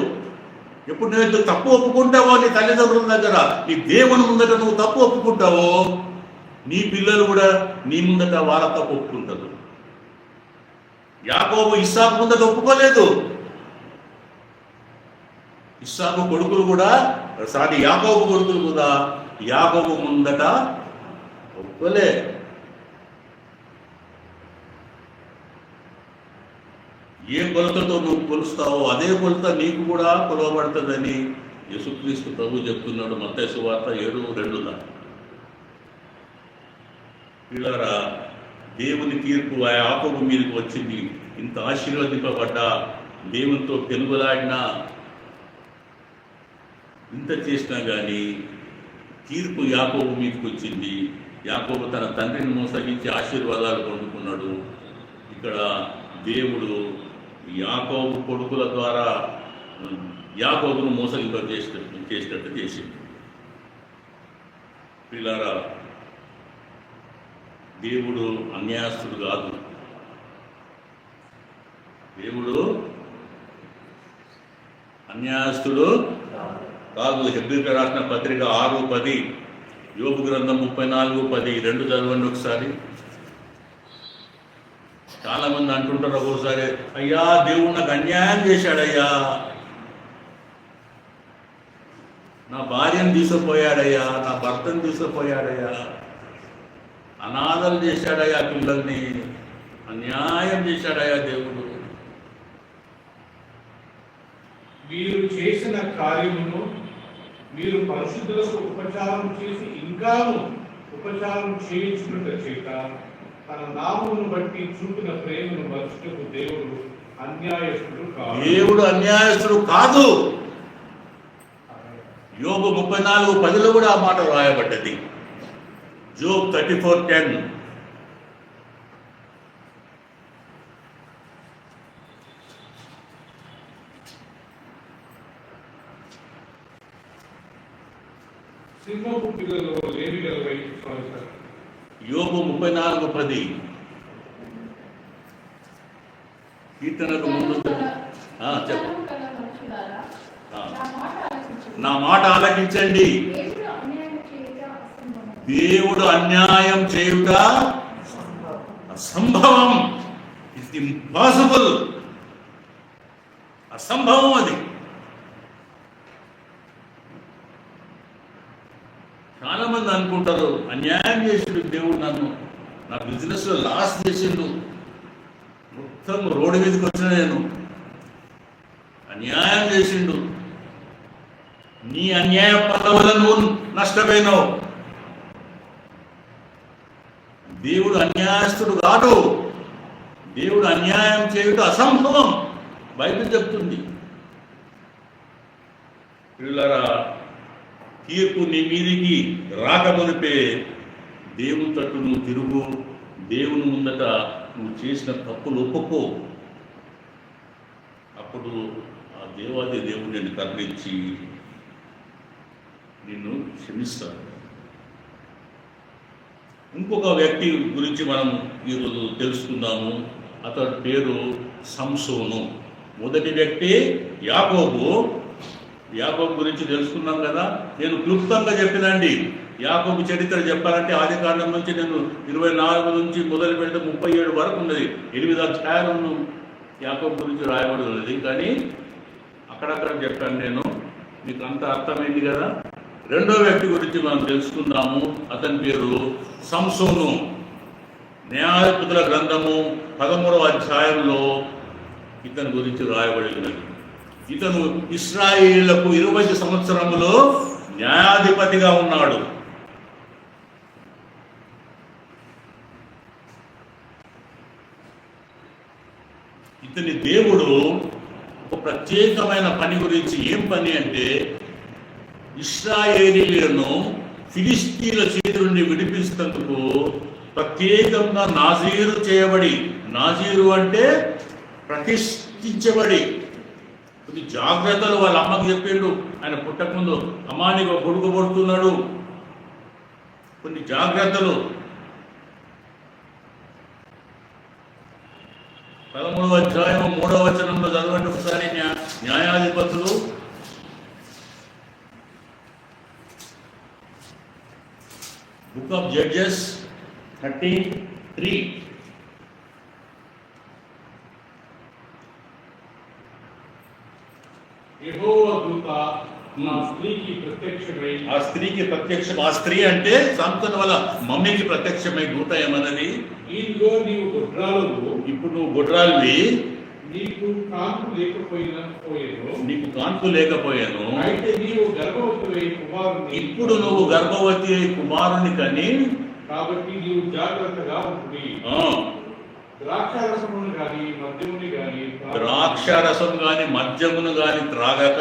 Speaker 1: ఎప్పుడు నువ్వు తప్పు ఒప్పుకుంటావో నీ తల్లిదండ్రుల దగ్గర, నీ దేవుని ముందట నువ్వు తప్పు ఒప్పుకుంటావో, నీ పిల్లలు కూడా నీ ముందట వాళ్ళ తప్పు ఒప్పుకుంటారు. యాకోబు ఇస్సాకు ముందట ఒప్పుకోలేదు. ఇస్సాకు కొడుకులు కూడా యాకోబు కొడుకులు కూడా యాకోబు ముందట ఒప్పుకోలే. ఏ కొలతతో నువ్వు కొలుస్తావో అదే కొలత నీకు కూడా కొలవబడుతుందని యేసుక్రీస్తు ప్రభు చెప్తున్నాడు మత్తయి సువార్త 7:2. పిల్లరా, దేవుని తీర్పు ఆ యాకోబు మీదకి వచ్చింది. ఇంత ఆశీర్వదింపబడ్డా, దేవునితో పెనుగులాడినా, ఇంత చేసినా కానీ తీర్పు యాకోబు మీదకి వచ్చింది. యాకోబు తన తండ్రిని మోసగించి ఆశీర్వాదాలు పొందుకున్నాడు. ఇక్కడ దేవుడు యాకోబు కొడుకుల ద్వారా యాకోబును మోసగింప చేసినట్టు చేసింది. పిల్లరా, దేవుడు అన్యాయస్తుడు కాదు. దేవుడు అన్యాయస్తుడు కాదు. హెబ్రీయులకు రాసిన పత్రిక 6:10, యోబు గ్రంథం 34:10 రెండు చదవండి ఒకసారి. చాలా మంది అంటుంటారు ఒక్కోసారి, అయ్యా దేవుడు నాకు అన్యాయం చేశాడయ్యా, నా భార్యను తీసుకుపోయాడయ్యా, నా భర్తను తీసుకుపోయాడయ్యా, అనాథలు చేశాడయ్యా, పిల్లల్ని అన్యాయం చేశాడయ్యా దేవుడు.
Speaker 3: మీరు చేసిన కార్యమును మీరు పరిశుద్ధులకు ఉపచారం చేసి ఇంకాను ఉపచారం చేయించుకున్న చేత తన నామమును బట్టి చూపిన ప్రేమను మరుచుటకు దేవుడు అన్యాయస్తుడు కాదు.
Speaker 1: దేవుడు అన్యాయస్తుడు కాదు. యోబు 34:10 కూడా ఆ మాట రాయబడ్డది. జోబ్ 34:10.
Speaker 3: సింహపు పిల్లలు లేవి గలవై
Speaker 1: యోబు 34:10. కీర్తనకు ముందు చెప్పు. నా మాట ఆలకించండి. దేవుడు అన్యాయం చేయుట అసంభవం. It's impossible. అసంభవం అది. చాలా మంది అనుకుంటారు, అన్యాయం చేసిండు దేవుడు, నా బిజినెస్లో లాస్ చేసిండు, మొత్తం రోడ్డు మీదకి వచ్చిన నేను, అన్యాయం చేసిండు. నీ అన్యాయ పనుల వల్ల నువ్వు నష్టపోయినావు. దేవుడు అన్యాయస్తుడు కాదు. దేవుడు అన్యాయం చేయుట అసంభవం. బైబిల్ చెప్తుంది. పిల్లరా, తీర్పు నీ మీదికి రాకమునిపే దేవుని తట్టు నువ్వు తిరుగు. దేవుని ముందట నువ్వు చేసిన తప్పులు ఒప్పుకో. అప్పుడు ఆ దేవాది దేవుడు నిన్ను కరుణించి నిన్ను క్షమిస్తాడు. ఇంకొక వ్యక్తి గురించి మనం ఈరోజు తెలుసుకుందాము. అతడి పేరు సంసోను. మొదటి వ్యక్తి యాకోబు. యాకోబు గురించి తెలుసుకున్నాం కదా. నేను క్లుప్తంగా చెప్పినండి. యాకోబు చరిత్ర చెప్పాలంటే ఆది కాండం నుంచి నేను 24 నుంచి మొదలు పెడితే 37 వరకు ఉన్నది. 8 అధ్యాయాలను యాకోబు గురించి రాయబడి ఉన్నది. కానీ అక్కడక్కడ చెప్పాను నేను. మీకు అంత అర్థమైంది కదా. రెండో వ్యక్తి గురించి మనం తెలుసుకుందాము. అతని పేరు సంసోను. న్యాయాధిపతుల గ్రంథము 13వ అధ్యాయంలో ఇతని గురించి రాయబడి ఉన్నది. ఇతను ఇశ్రాయేలులకు 20 సంవత్సరములో న్యాయాధిపతిగా ఉన్నాడు. ఇతని దేవుడు ఒక ప్రత్యేకమైన పని గురించి, ఏం పని అంటే ఇశ్రాయేలీయులను ఫిలిష్తీయుల చేతి నుండి విడిపిస్తేందుకు ప్రత్యేకంగా నాజీరు చేయబడి, నాజీరు అంటే ప్రతిష్ఠించబడి, కొన్ని జాగ్రత్తలు వాళ్ళ అమ్మకి చెప్పిండు. ఆయన పుట్టకముందు అమ్మానికి ఒక కొడుకు పుడుతున్నాడు, కొన్ని జాగ్రత్తలు. 13వ అధ్యాయం 3వ వచనంలో చదవండి ఒకసారి. న్యాయాధిపతులు బుక్ ఆఫ్ జడ్జెస్ 13:3.
Speaker 3: యెహోవా దూత ఆ స్త్రీకి ప్రత్యక్షమై,
Speaker 1: ఆ స్త్రీకి ప్రత్యక్షం, ఆ స్త్రీ అంటే సంతన వల్ల మమ్మీకి ప్రత్యక్షమై దూత ఏమన్నది,
Speaker 3: ఇదిగో నీవు గొడ్రాలువు,
Speaker 1: ఇప్పుడు నువ్వు గుడ్రాలివి,
Speaker 3: నీకు కాంపు లేకపోయాను,
Speaker 1: నీకు కాన్పు లేకపోయాను,
Speaker 3: అయితే నీవు గర్భవతివై కుమారుని,
Speaker 1: ఇప్పుడు నువ్వు గర్భవతి అయి కుమారుని కని,
Speaker 3: కాబట్టి నీవు జాగ్రత్తగా ఉంటుంది. ద్రాక్షారసమును గాని మద్యముని గాని
Speaker 1: ద్రాక్షారసం గాని మద్యమును గాని త్రాగక,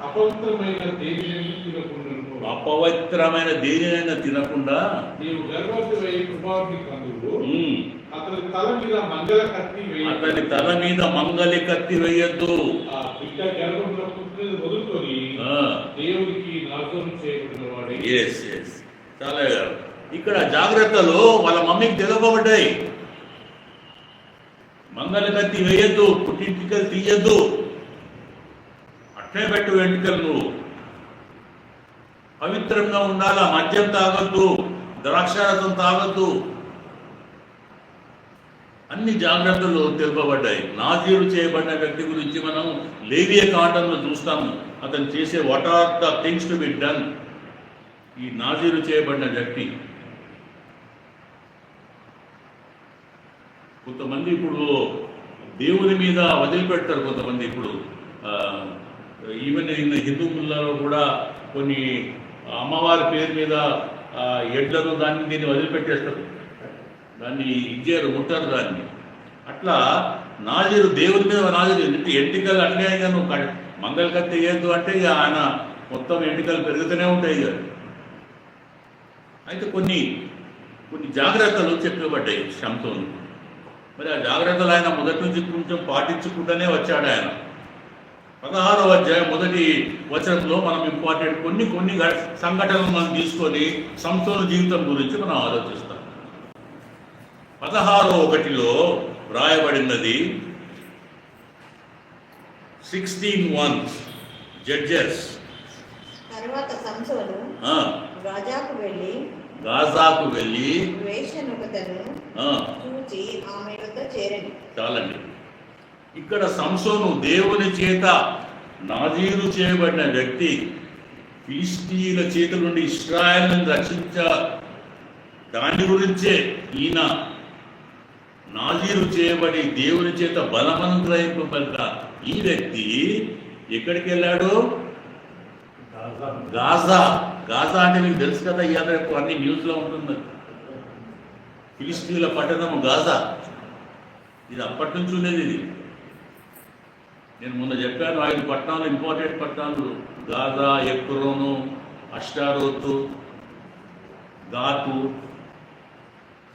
Speaker 3: అపవిత్రమైన దేనిని తినకుండును.
Speaker 1: అపవిత్రమైన దేనినైనా తినకుండా,
Speaker 3: నీవు గర్భవతివై కుమారుని కందువు,
Speaker 1: ఉమ్,
Speaker 3: అతని తల మీద మంగళ కత్తి
Speaker 1: అతని తల మీద మంగలి కత్తి వేయద్దు.
Speaker 3: ఆ బిడ్డ గర్భంలో పుట్టినది మొదలుకొని దేవుడికి నాశనం చేయబడిన వాడే.
Speaker 1: ఎస్ ఎస్ చాలా ఇక్కడ జాగ్రత్తలు వాళ్ళ మమ్మీకి తెలుపబడ్డాయి. మంగళ కత్తి వేయద్దు, పుట్టింటికలు తీయద్దు, అట్లే పెట్టు వెంట్రుకలు. నువ్వు పవిత్రంగా ఉండాలా, మద్యం తాగొద్దు, ద్రాక్షారసం తాగొద్దు, అన్ని జాగ్రత్తలు తెలుపబడ్డాయి. నాజీరు చేయబడిన వ్యక్తి గురించి మనం లేవియ కాండంలో చూస్తాము. అతను చేసే what are the things to be done. ఈ నాజీరు చేయబడిన వ్యక్తి, కొంతమంది ఇప్పుడు దేవుని మీద వదిలిపెడతారు. కొంతమంది ఇప్పుడు ఈవెన్ హిందూవులలో కూడా కొన్ని అమ్మవారి పేరు మీద ఎడ్లను దీన్ని వదిలిపెట్టేస్తారు, దాన్ని ఇచ్చారు, ముట్టారు దాన్ని. అట్లా నాజీరు దేవుని మీద నాజీరు ఎంటికలు అన్యాయంగా నువ్వు మంగళ కత్తి వేయద్దు అంటే ఇక ఆయన మొత్తం ఎంటికలు పెరుగుతూనే ఉంటాయి ఇక. అయితే కొన్ని జాగ్రత్తలు చెప్పబడ్డాయి శంసోను. మరి ఆ జాగ్రత్తలు ఆయన మొదటి నుంచి కొంచెం పాటించుకుంటూనే వచ్చాడు ఆయన. 16వ అధ్యాయం మొదటి వచనంలో మనం ఇంపార్టెంట్ కొన్ని సంఘటనలు మనం తీసుకొని సంసోను జీవితం గురించి మనం ఆలోచిస్తాం. 16:1 వ్రాయబడినది, 16:1 జడ్జెస్.
Speaker 4: తరువాత సంసోను గాజాకు వెళ్ళి వేశ్యనొకతను చూచి ఆమె వద్ద చేరెను.
Speaker 1: చాలండి. ఇక్కడ సంసోను దేవుని చేత నాజీరు చేయబడిన వ్యక్తి, ఫిలిష్తీయుల చేతుల నుండి ఇశ్రాయేలును రక్షించ దాని గురించే ఈయన నాజీరు చేయబడి దేవుని చేత బలమంత్రయింపబడ్డ ఈ వ్యక్తి ఎక్కడికి వెళ్ళాడు? గాజా. గాజా అంటే మీకు తెలుసు కదా, ఇవాళ రేపు అన్ని న్యూస్లో ఉంటుంది. ఫిలిష్తీయుల పట్టణము గాజా. ఇది అప్పటి నుంచి ఉండేది. ఇది నేను మొన్న చెప్పాను, 5 పట్టణాలు, ఇంపార్టెంట్ పట్టణాలు: గాజా, ఎక్రోను, అష్టారోతు, గాతు.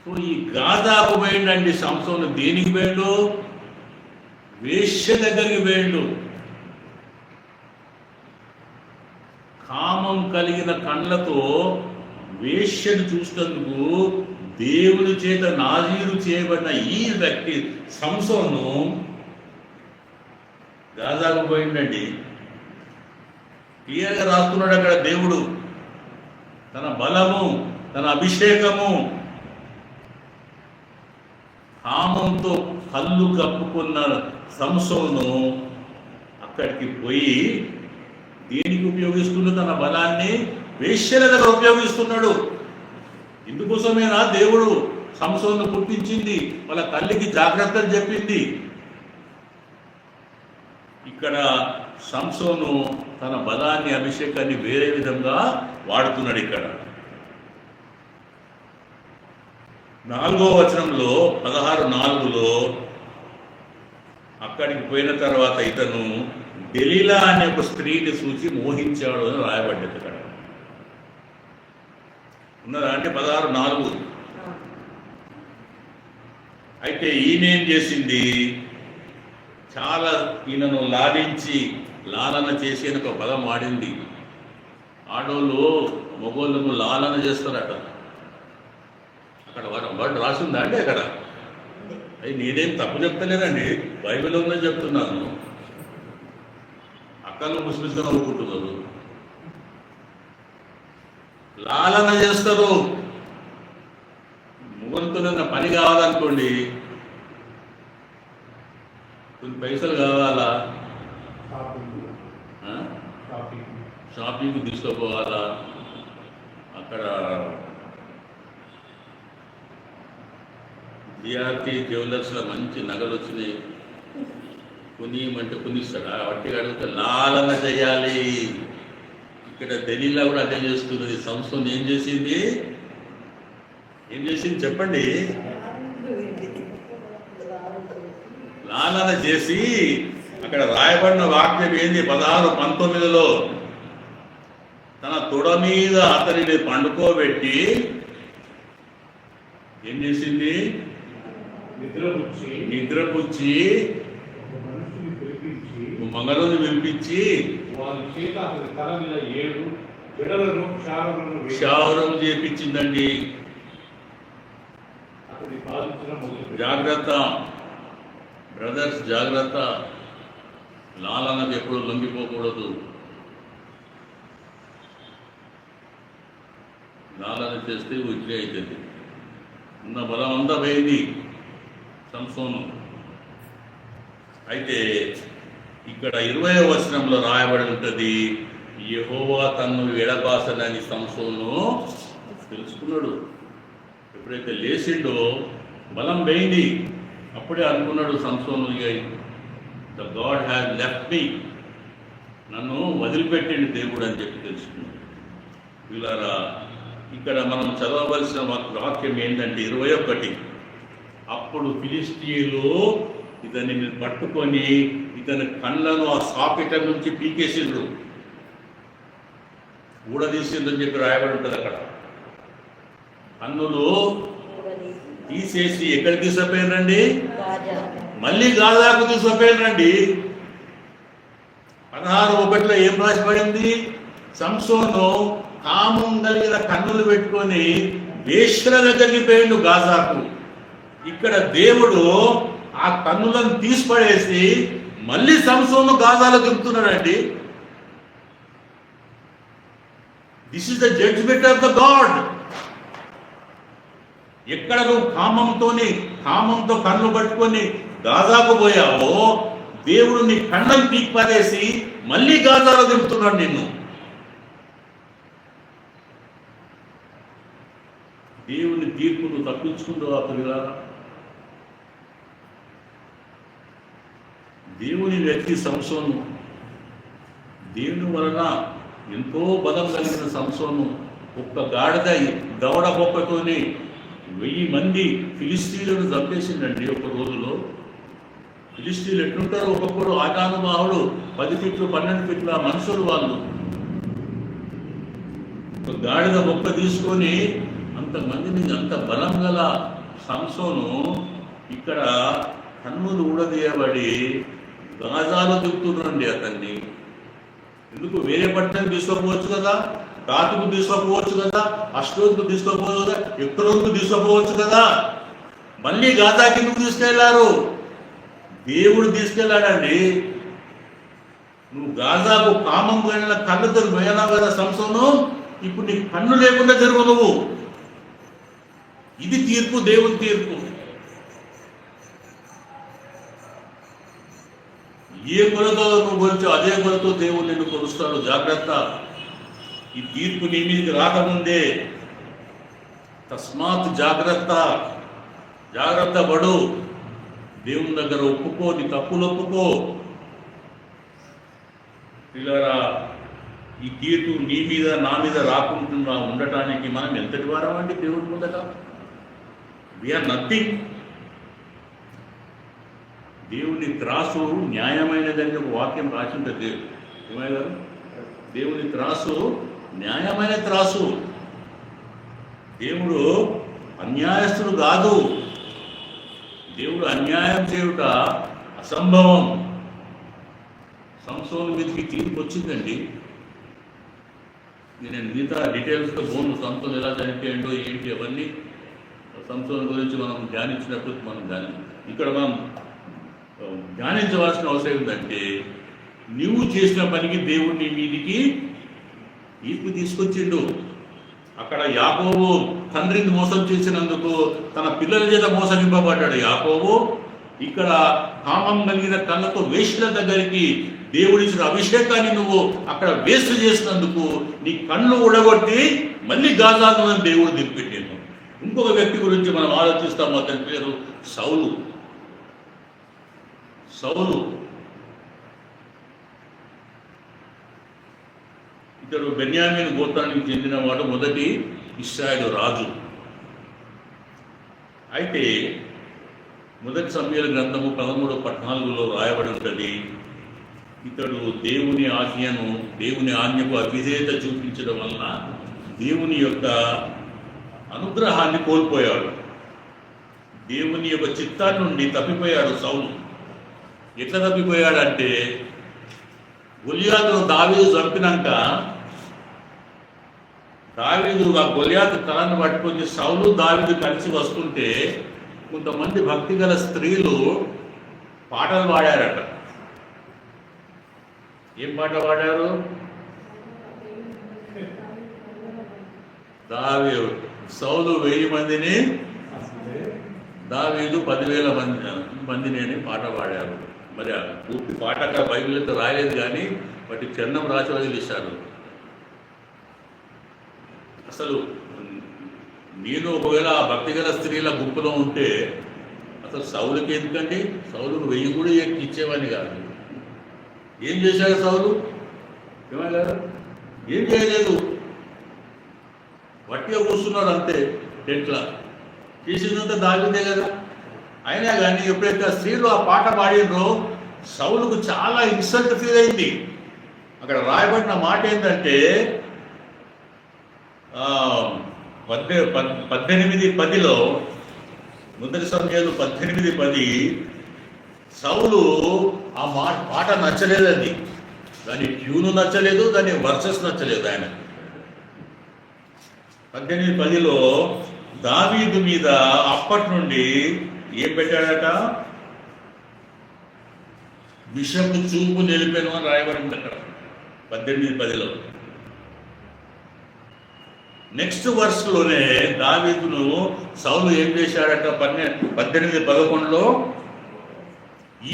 Speaker 1: సో ఈ గాజాకు పోయిండండి సంసోను. దేనికి పోయిండు? వేశ్య దగ్గరికి పోయిండు. కామం కలిగిన కళ్ళతో వేశ్యను చూసినందుకు దేవుని చేత నాజీరు చేయబడిన ఈ వ్యక్తి సంసోను గాజాకు పోయిండండి. క్లియర్గా రాస్తున్నాడు అక్కడ దేవుడు. తన బలము, తన అభిషేకము, కామంతో కళ్ళు కప్పుకున్న సంసోను అక్కడికి పోయి దేనికి ఉపయోగిస్తున్నాడు? తన బలాన్ని వేశ్యల దగ్గర ఉపయోగిస్తున్నాడు. ఇందుకోసమేనా దేవుడు సంసోను పుట్టించింది, వాళ్ళ తల్లికి జాగ్రత్తలు చెప్పింది. ఇక్కడ సంసోను తన బలాన్ని, అభిషేకాన్ని వేరే విధంగా వాడుతున్నాడు. ఇక్కడ 4వ వచనంలో 16:4 అక్కడికి పోయిన తర్వాత ఇతను దెలీలా అనే ఒక స్త్రీని చూసి మోహించాడు అని రాయబడ్డది. అక్కడ ఉన్నదా అంటే 16:4. అయితే ఈయనేం చేసింది? చాలా ఈయనను లాలించి లాలన చేసి ఒక పదం వాడింది. ఆడోళ్ళు మగోళ్ళను లాలన చేస్తారట. అక్కడ వర్డ్ రాసిందా అంటే అక్కడ? అది నేనేం తప్పు చెప్తలేనండి, బైబిల్లో ఉందని చెప్తున్నాను. అక్కలు ముస్లింస్గా నవ్వుకుంటున్నారు. లాలన చేస్తారు, కొంత పని కావాలనుకోండి, కొన్ని పైసలు కావాలా, షాపింగ్ తీసుకోపోవాలా, అక్కడ జిఆర్టీ జ్యువెలర్స్లో మంచి నగలు వచ్చినాయి, కొనియమంటే కొనిస్తాడు. వట్టిగా అడిగితే లాలన చేయాలి. ఇక్కడ దలీలా కూడా అదే చేస్తున్నది. సంస్థను ఏం చేసింది చెప్పండి? లాలన చేసి అక్కడ రాయబడిన వాక్యం ఏంది? 16:19లో తన తొడ మీద అతనిని పండుకోబెట్టి ఏం చేసింది? నిద్రపుచ్చి మంగళని వినిపించి
Speaker 3: వారి చేత అతని తల మీద 7 జడలను
Speaker 1: క్షారం చేపించిందండి. జాగ్రత్త బ్రదర్స్, జాగ్రత్త. లాలనకు ఎప్పుడు లొంగిపోకూడదు. లాలన చేస్తే ఉజ్జి అవుతుంది. ఉన్న బలం అంతా పోయింది సంసోను. అయితే ఇక్కడ 20వ వచనంలో రాయబడి ఉంటుంది, యెహోవా తన్ను ఎడబాసనని సంసోను తెలుసుకున్నాడు. ఎప్పుడైతే లేచిండో బలం పోయింది. అప్పుడే అనుకున్నాడు సంసోను, the God has left me, నన్ను వదిలిపెట్టిండు దేవుడు అని చెప్పి తెలుసుకున్నాడు. వీళ్ళారా, ఇక్కడ మనం చదవవలసిన వాక్యం ఏంటంటే 21, అప్పుడు ఫిలిష్తీయులు ఇతన్ని పట్టుకొని ఇతని కళ్ళను ఆ సాపిట నుంచి పీకేసిండ్రు, ఊడదీసిండ్రని చెప్పి రాయబడి ఉంటుంది. అక్కడ కన్నులు తీసేసి ఎక్కడికి తీసుకుపోయినండి? మళ్ళీ గాజాకు తీసుకుపోయినండి. 16:1 ఏం రాసిపడింది? సంసోను కామం కలిగిన కన్నులు పెట్టుకొని వేశ్యల దగ్గరికి పోయిండు గాజాకు. ఇక్కడ దేవుడు ఆ కన్నులను తీసిపడేసి మళ్ళీ సంసోను గాజాలో దింపుతున్నాడండి. This is the judgement of the God. ఎక్కడ నువ్వు కామంతో కన్ను పట్టుకొని గాజాకు పోయావో, దేవుడు నీ కన్నులు పీక్పడేసి మళ్ళీ గాజాలో దింపుతున్నాడు నిన్ను. దేవుని తీర్పును తప్పించుకుంటూ అతనిలా దేవుని వ్యక్తి సంసోను, దేవుని వలన ఎంతో బలం కలిగిన సంసోను ఒక్క దవడ బొక్కతోని 1000 మంది ఫిలిస్తీన్లను చంపేసిందండి ఒక రోజులో. ఫిలిస్తీన్లు ఎట్లుంటారు? ఒక్కొక్కరు ఆకానుబాహుడు 10 ఫీట్లు 12 ఫీట్ల మనుషులు వాళ్ళు. ఒక గాడిద బొక్క తీసుకొని అంతమందిని, అంత బలం గల సంసోను ఇక్కడ కన్నులు ఊడదీయబడి గాజాలో దిగుతున్నారండి అతన్ని. ఎందుకు? వేరే పట్టణం తీసుకోపోవచ్చు కదా, రాతుకు తీసుకోపోవచ్చు కదా, అష్టోత్కు తీసుకోపోవచ్చు కదా, ఎక్కడోకు తీసుకోపోవచ్చు కదా. మళ్ళీ గాజా కిందకు తీసుకెళ్లారు. దేవుడు తీసుకెళ్ళాడండి. నువ్వు గాజాకు కామం పోయిన కళ్ళతో పోయినావు కదా సంసోను, ఇప్పుడు నీ కన్ను లేకుండా జరుగు నువ్వు. ఇది తీర్పు, దేవుని తీర్పు. ఏ కొలతో నువ్వు కొలిచో అదే కొలతో దేవుడు నిన్ను కొలుస్తాడు. జాగ్రత్త. ఈ తీర్పు నీ మీదకి రాకముందే తస్మాత్ జాగ్రత్త, జాగ్రత్త పడు. దేవుని దగ్గర ఒప్పుకో, నీ తప్పులు ఒప్పుకో. పిల్లరా, ఈ తీర్పు నీ మీద నా మీద రాకుండా ఉండటానికి మనం ఎంతటి వారం అండి దేవుడి ముందట? We are nothing. దేవుని త్రాసు న్యాయమైనదని ఒక వాక్యం రాసి ఉంటుంది. ఏమైనా దేవుని త్రాసు న్యాయమైన త్రాసు. దేవుడు అన్యాయస్తుడు కాదు. దేవుడు అన్యాయం చేయుట అసంభవం. సంసోను మీదకి తీర్పు వచ్చిందండి. నేను మిగతా డీటెయిల్స్తో పోను. సంసోను ఎలా చనిపోయాడో ఏంటి అవన్నీ సంసోను గురించి మనం ధ్యానించినప్పుడు ఇక్కడ మనం ధ్యానించవలసిన అవసరం ఏంటంటే, నువ్వు చేసిన పనికి దేవుడు నీ మీదికి తీర్పు తీసుకొచ్చిండు. అక్కడ యాకోబు తండ్రిని మోసం చేసినందుకు తన పిల్లల చేత మోసగింపబడ్డాడు యాకోబు. ఇక్కడ కామం కలిగిన కళ్ళతో వేశ్యల దగ్గరికి దేవుడిచ్చిన అభిషేకాన్ని నువ్వు అక్కడ వేస్ట్ చేసినందుకు నీ కళ్ళు ఊడగొట్టి మళ్ళీ గాజాను దేవుడు దింపెట్టాను. ఇంకొక వ్యక్తి గురించి మనం ఆలోచిస్తాము, అతని పేరు సౌలు. సౌలు ఇతడు బెన్యామీను గోత్రానికి చెందినవాడు, మొదటి ఇశ్రాయేలు రాజు. అయితే మొదటి సమూయేలు గ్రంథము 13:14 రాయబడి ఉంటుంది, ఇతడు దేవుని ఆజ్ఞకు అవిధేయత చూపించడం వలన దేవుని యొక్క అనుగ్రహాన్ని కోల్పోయాడు. దేవుని యొక్క చిత్తాన్ని నుండి తప్పిపోయాడు సౌలు. ఎట్లా తప్పిపోయాడంటే, గొలియాతును దావీదు చంపినాక దావీదు ఆ గొలియాతు తలను పట్టుకొని సౌలు దావీదు కలిసి వస్తుంటే కొంతమంది భక్తి గల స్త్రీలు పాటలు పాడారట. ఏం పాట పాడారు? సౌలు 1000 మందిని, దావీదు 10,000 మందిని అని పాట పాడారు. మరి ఆ పూర్తి పాట అక్కడ బైబిల్తో రాయలేదు, కానీ వాటి చరణం రాసి వదిలేశారు. అసలు నేను ఒకవేళ ఆ భక్తిగల స్త్రీల గుంపులో ఉంటే అసలు సౌలుకి ఎందుకండి? సౌలుకు 1000 కూడా ఇచ్చేవాడిని కాదు. ఏం చేశాడు సౌలు? ఏమయ్యారు? ఏం చేయలేదు, వట్టిగా కూర్చున్నాడు అంతే. టెంట్లా చేసిందంతా దావిదే కదా. అయినా కానీ ఎప్పుడైతే స్త్రీలు ఆ పాట పాడినో సౌలుకు చాలా ఇన్సల్ట్ ఫీల్ అయింది. అక్కడ రాయబడిన మాట ఏంటంటే 18:10 మొదటి సమూయేలు 18:10 సౌలు ఆ పాట నచ్చలేదండి. దాని ట్యూను నచ్చలేదు, దాని వర్సెస్ నచ్చలేదు. ఆయన 18:10 దావీదు మీద అప్పటి నుండి ఏం పెట్టాడట? విషపు చూపు నిలిపాను అని రాయబడింది అక్కడ 18:10. నెక్స్ట్ వర్స్లోనే దావీదును సౌలు ఏం చేశాడట? 18:11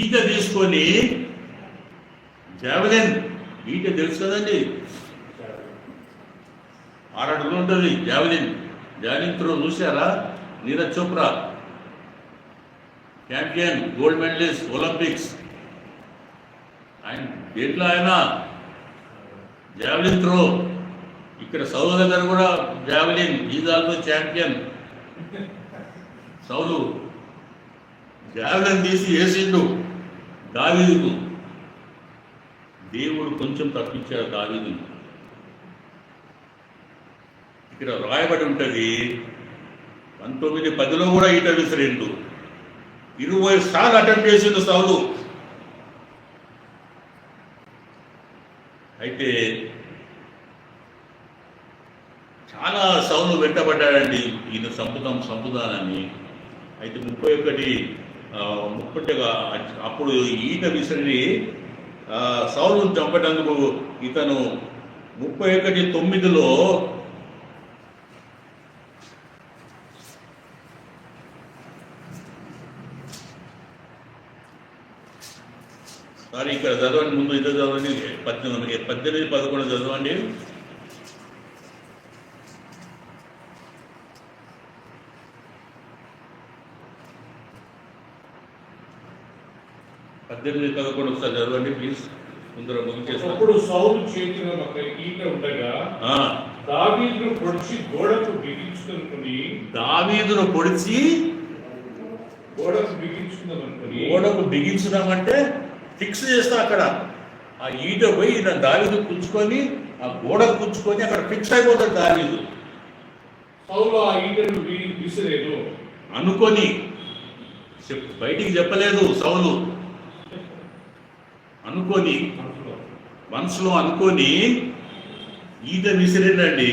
Speaker 1: ఈట తీసుకొని జావెలిన్, ఈట తెలుసు కదండి, 6 అడుగులు ఉంటుంది జావెలిన్ త్రో. చూసారా? Neeraj Chopra champion, gold medalist Olympics. ఆయన దేంట్లో ఆయన జావెలిన్ త్రో. ఇక్కడ సౌలు దగ్గర కూడా జావెలిన్, ఈజ్ ఆల్సో ఛాంపియన్. సౌలు జావెలిన్ తీసి వేసిండు దావీదుకు. దేవుడు కొంచెం తప్పించాడు దావీదుని. ఇక్కడ రాయబడి ఉంటుంది 19:10 కూడా ఈట విసిరిండు. 20 సార్లు అటెంప్ట్ చేసిండు సౌలు. అయితే చాలా సౌలు వెంటబడ్డాడండి ఈయన సంపుదానని. అయితే 31 అప్పుడు ఈట విసిరి సౌలు చంపేటందుకు ఇతను 31:9 సారీ ఇక్కడ చదవండి, ముందు ఇద్దరు చదవండి. 18-11 చదవండి. 18-11 ఒకసారి చదవండి ప్లీజ్. ముందర ముగించేస్తాను.
Speaker 3: అప్పుడు సౌలు చేతిలో ఒక ఈట ఉండగా దావీదును పొడిచి గోడకు బిగించుకుని
Speaker 1: గోడకు బిగించుదామంటే ఫిక్స్ చేస్తా. అక్కడ ఆ ఈట పోయి దావీదు పుచ్చుకొని ఆ గోడకు పుచ్చుకొని అక్కడ ఫిక్స్ అయిపోతాడు దావీదు.
Speaker 3: సౌలు ఆ ఈటను విసిరేదు
Speaker 1: అనుకొని, బయటికి చెప్పలేదు సౌలు, అనుకొని మనసులో అనుకొని ఈట విసిరేనండి.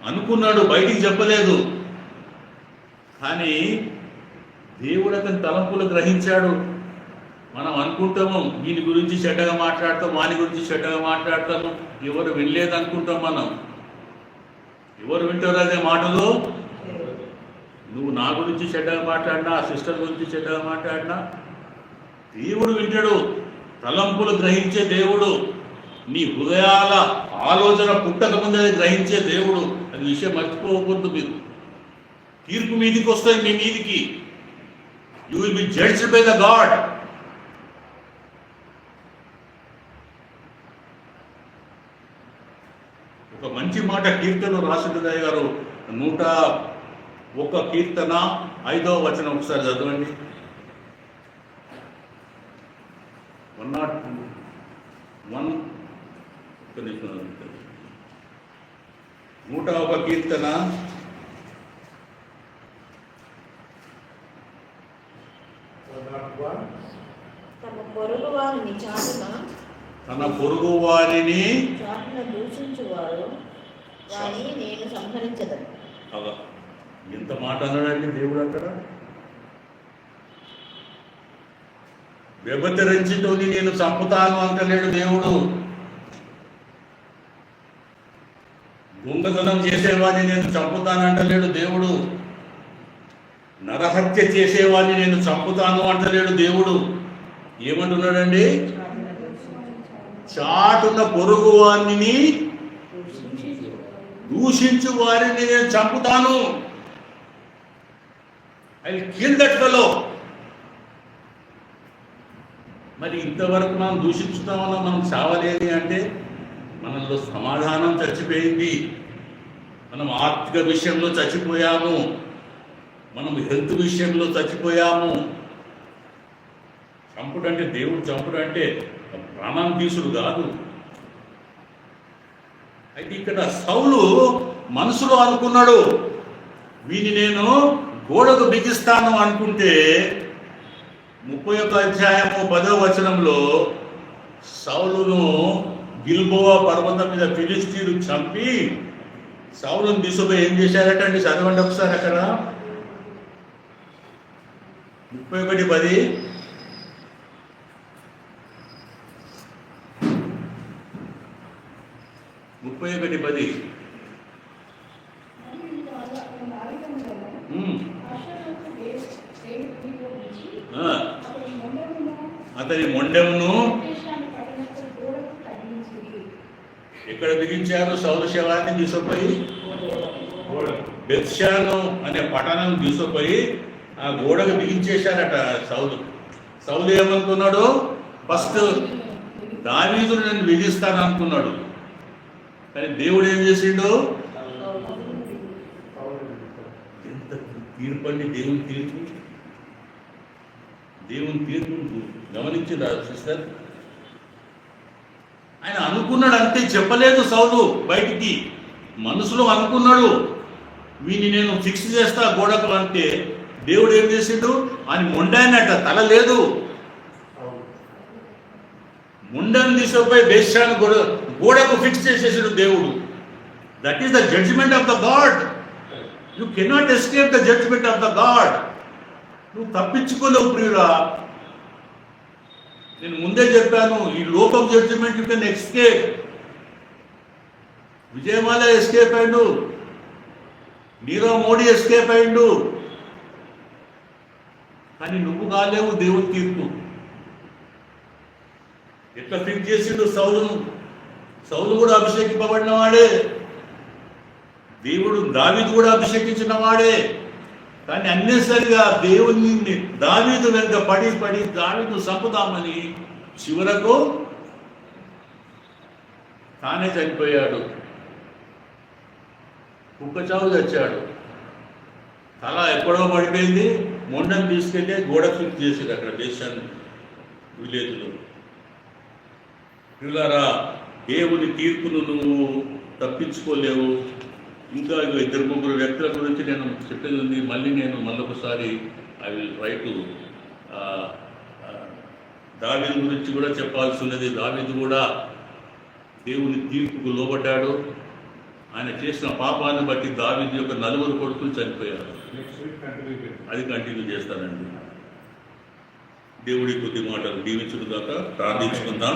Speaker 1: అనుకున్నాడు, బయటికి చెప్పలేదు. కానీ దేవుడు అతని తలంపులు గ్రహించాడు. మనం అనుకుంటాము దీని గురించి చెడ్డగా మాట్లాడతాం, వాని గురించి చెడ్డగా మాట్లాడతాము, ఎవరు వినలేదు అనుకుంటాం మనం. ఎవరు వింటారు అదే మాటలు? నువ్వు నా గురించి చెడ్డగా మాట్లాడినా, ఆ సిస్టర్ గురించి చెడ్డగా మాట్లాడినా దేవుడు వింటాడు. తలంపులు గ్రహించే దేవుడు, నీ హృదయాల ఆలోచన పుట్టక ముందే గ్రహించే దేవుడు. అది విషయం మర్చిపోకూడదు. మీరు తీర్పు మీదికి వస్తుంది, మీ మీదికి. You will be judged by the God. ఒక మంచి మాట కీర్తనలో రాసుంటుంది గారు, 101 కీర్తన 5వ వచనం ఒకసారి చదవండి. 101 101 కీర్తన
Speaker 4: తమ పొరుగు వారిని చాటున
Speaker 1: తన పొరుగు వారిని
Speaker 4: దూషించువారు వారిని నేను సంహరించదను.
Speaker 1: అలా ఎంత మాట అన్నాడండి దేవుడు అక్కడ. వ్యభచరించుతోని నేను చంపుతాను అంటలేడు దేవుడు. దొంగతనం చేసేవాడిని నేను చంపుతాను అంటలేడు దేవుడు. నరహత్య చేసేవాడిని నేను చంపుతాను అంటలేడు దేవుడు. ఏమంటున్నాడండి? చాటున్న పొరుగు వారిని దూషించు వారిని నేను చంపుతాను. I will kill that fellow. మరి ఇంతవరకు మనం దూషించుతామన్నా మనం చావలేని అంటే మనలో సమాధానం చచ్చిపోయింది. మనం ఆర్థిక విషయంలో చచ్చిపోయాము, మనం హెల్త్ విషయంలో చచ్చిపోయాము. చంపుడు అంటే దేవుడు చంపుడు అంటే ప్రాణం తీసుడు కాదు. అయితే ఇక్కడ సౌలు మనసులో అనుకున్నాడు, వీని నేను గోడకు బిగిస్తాను అనుకుంటే 31వ అధ్యాయము 10వ వచనంలో సౌలును గిల్బోవా పర్వతం మీద ఫిలిస్తీయులు చంపి సౌలును తీసుకుపోయి ఏం చేశారట అండి? చదవండి ఒకసారి అక్కడ 31:10. అతని మొండెమును ఎక్కడ బిగించారు? సౌలు శవాన్ని తీసుకుపోయి బెత్షాను అనే పట్టణం తీసుకుపోయి ఆ గోడకు బిగించేశారట సౌలు. సౌలు ఏమనుకున్నాడు? ఫస్ట్ దావీదును నేను విధిస్తాను అనుకున్నాడు. కానీ దేవుడు ఏం చేసిండు? ఎంత తీర్పు అండి దేవుని తీర్పు. దేవుని తీర్పు గమనించిందా సిస్టర్? ఆయన అనుకున్నాడు అంతే, చెప్పలేదు సౌలు బయటికి. మనసులో అనుకున్నాడు, వీని నేను ఫిక్స్ చేస్తా గోడకు అంటే దేవుడు ఏం చేసిండు? ఆయన మొండానట, తల లేదు. ముండను తీసుకుపోయి బేషాను గోడకు ఫిక్స్ చేసేసాడు దేవుడు. That is the judgement of the god. You cannot escape the judgement of the god. నువ్వు తప్పించుకోలేవు ప్రియురా. నేను ముందే చెప్పాను, ఈ లోకం judgement you can escape. Vijay Mallya escape అయిండు, నీరవ్ మోడీ ఎస్కేప్ అయిండు, కానీ నువ్వు కాలేవు దేవుని తీర్పు. ఎట్లా ఫిక్స్ చేసిండు సౌలును? సౌలు కూడా అభిషేకింపబడిన వాడే, దేవుడు దావీదు కూడా అభిషేకించిన వాడే. కానీ అన్నెసరిగా దేవుని దావీదు వెనుక పడి దావీదు చంపుదామని చివరకు తానే చనిపోయాడు. కుక్క చావు చచ్చాడు. తల ఎక్కడో పడిపోయింది. మొండను తీసుకెళ్ళి గోడ ఫిక్స్ చేసేది అక్కడ దేశాన్ని విలేజ్లో. పిల్లారా, దేవుని తీర్పును నువ్వు తప్పించుకోలేవు. ఇంకా 2-3 వ్యక్తుల గురించి నేను చెప్పేది ఉంది. మళ్ళొకసారి ఐ విల్ ట్రై టు. దావీదు గురించి కూడా చెప్పాల్సి ఉన్నది. దావీదు కూడా దేవుని తీర్పుకు లోబడ్డాడు. ఆయన చేసిన పాపాన్ని బట్టి దావీదు యొక్క 4 కొడుకులు చనిపోయారు. అది కంటిన్యూ చేస్తానండి. దేవుడి కొద్ది మాటలు దీవించుడు దాకా ప్రార్థించుకుందాం.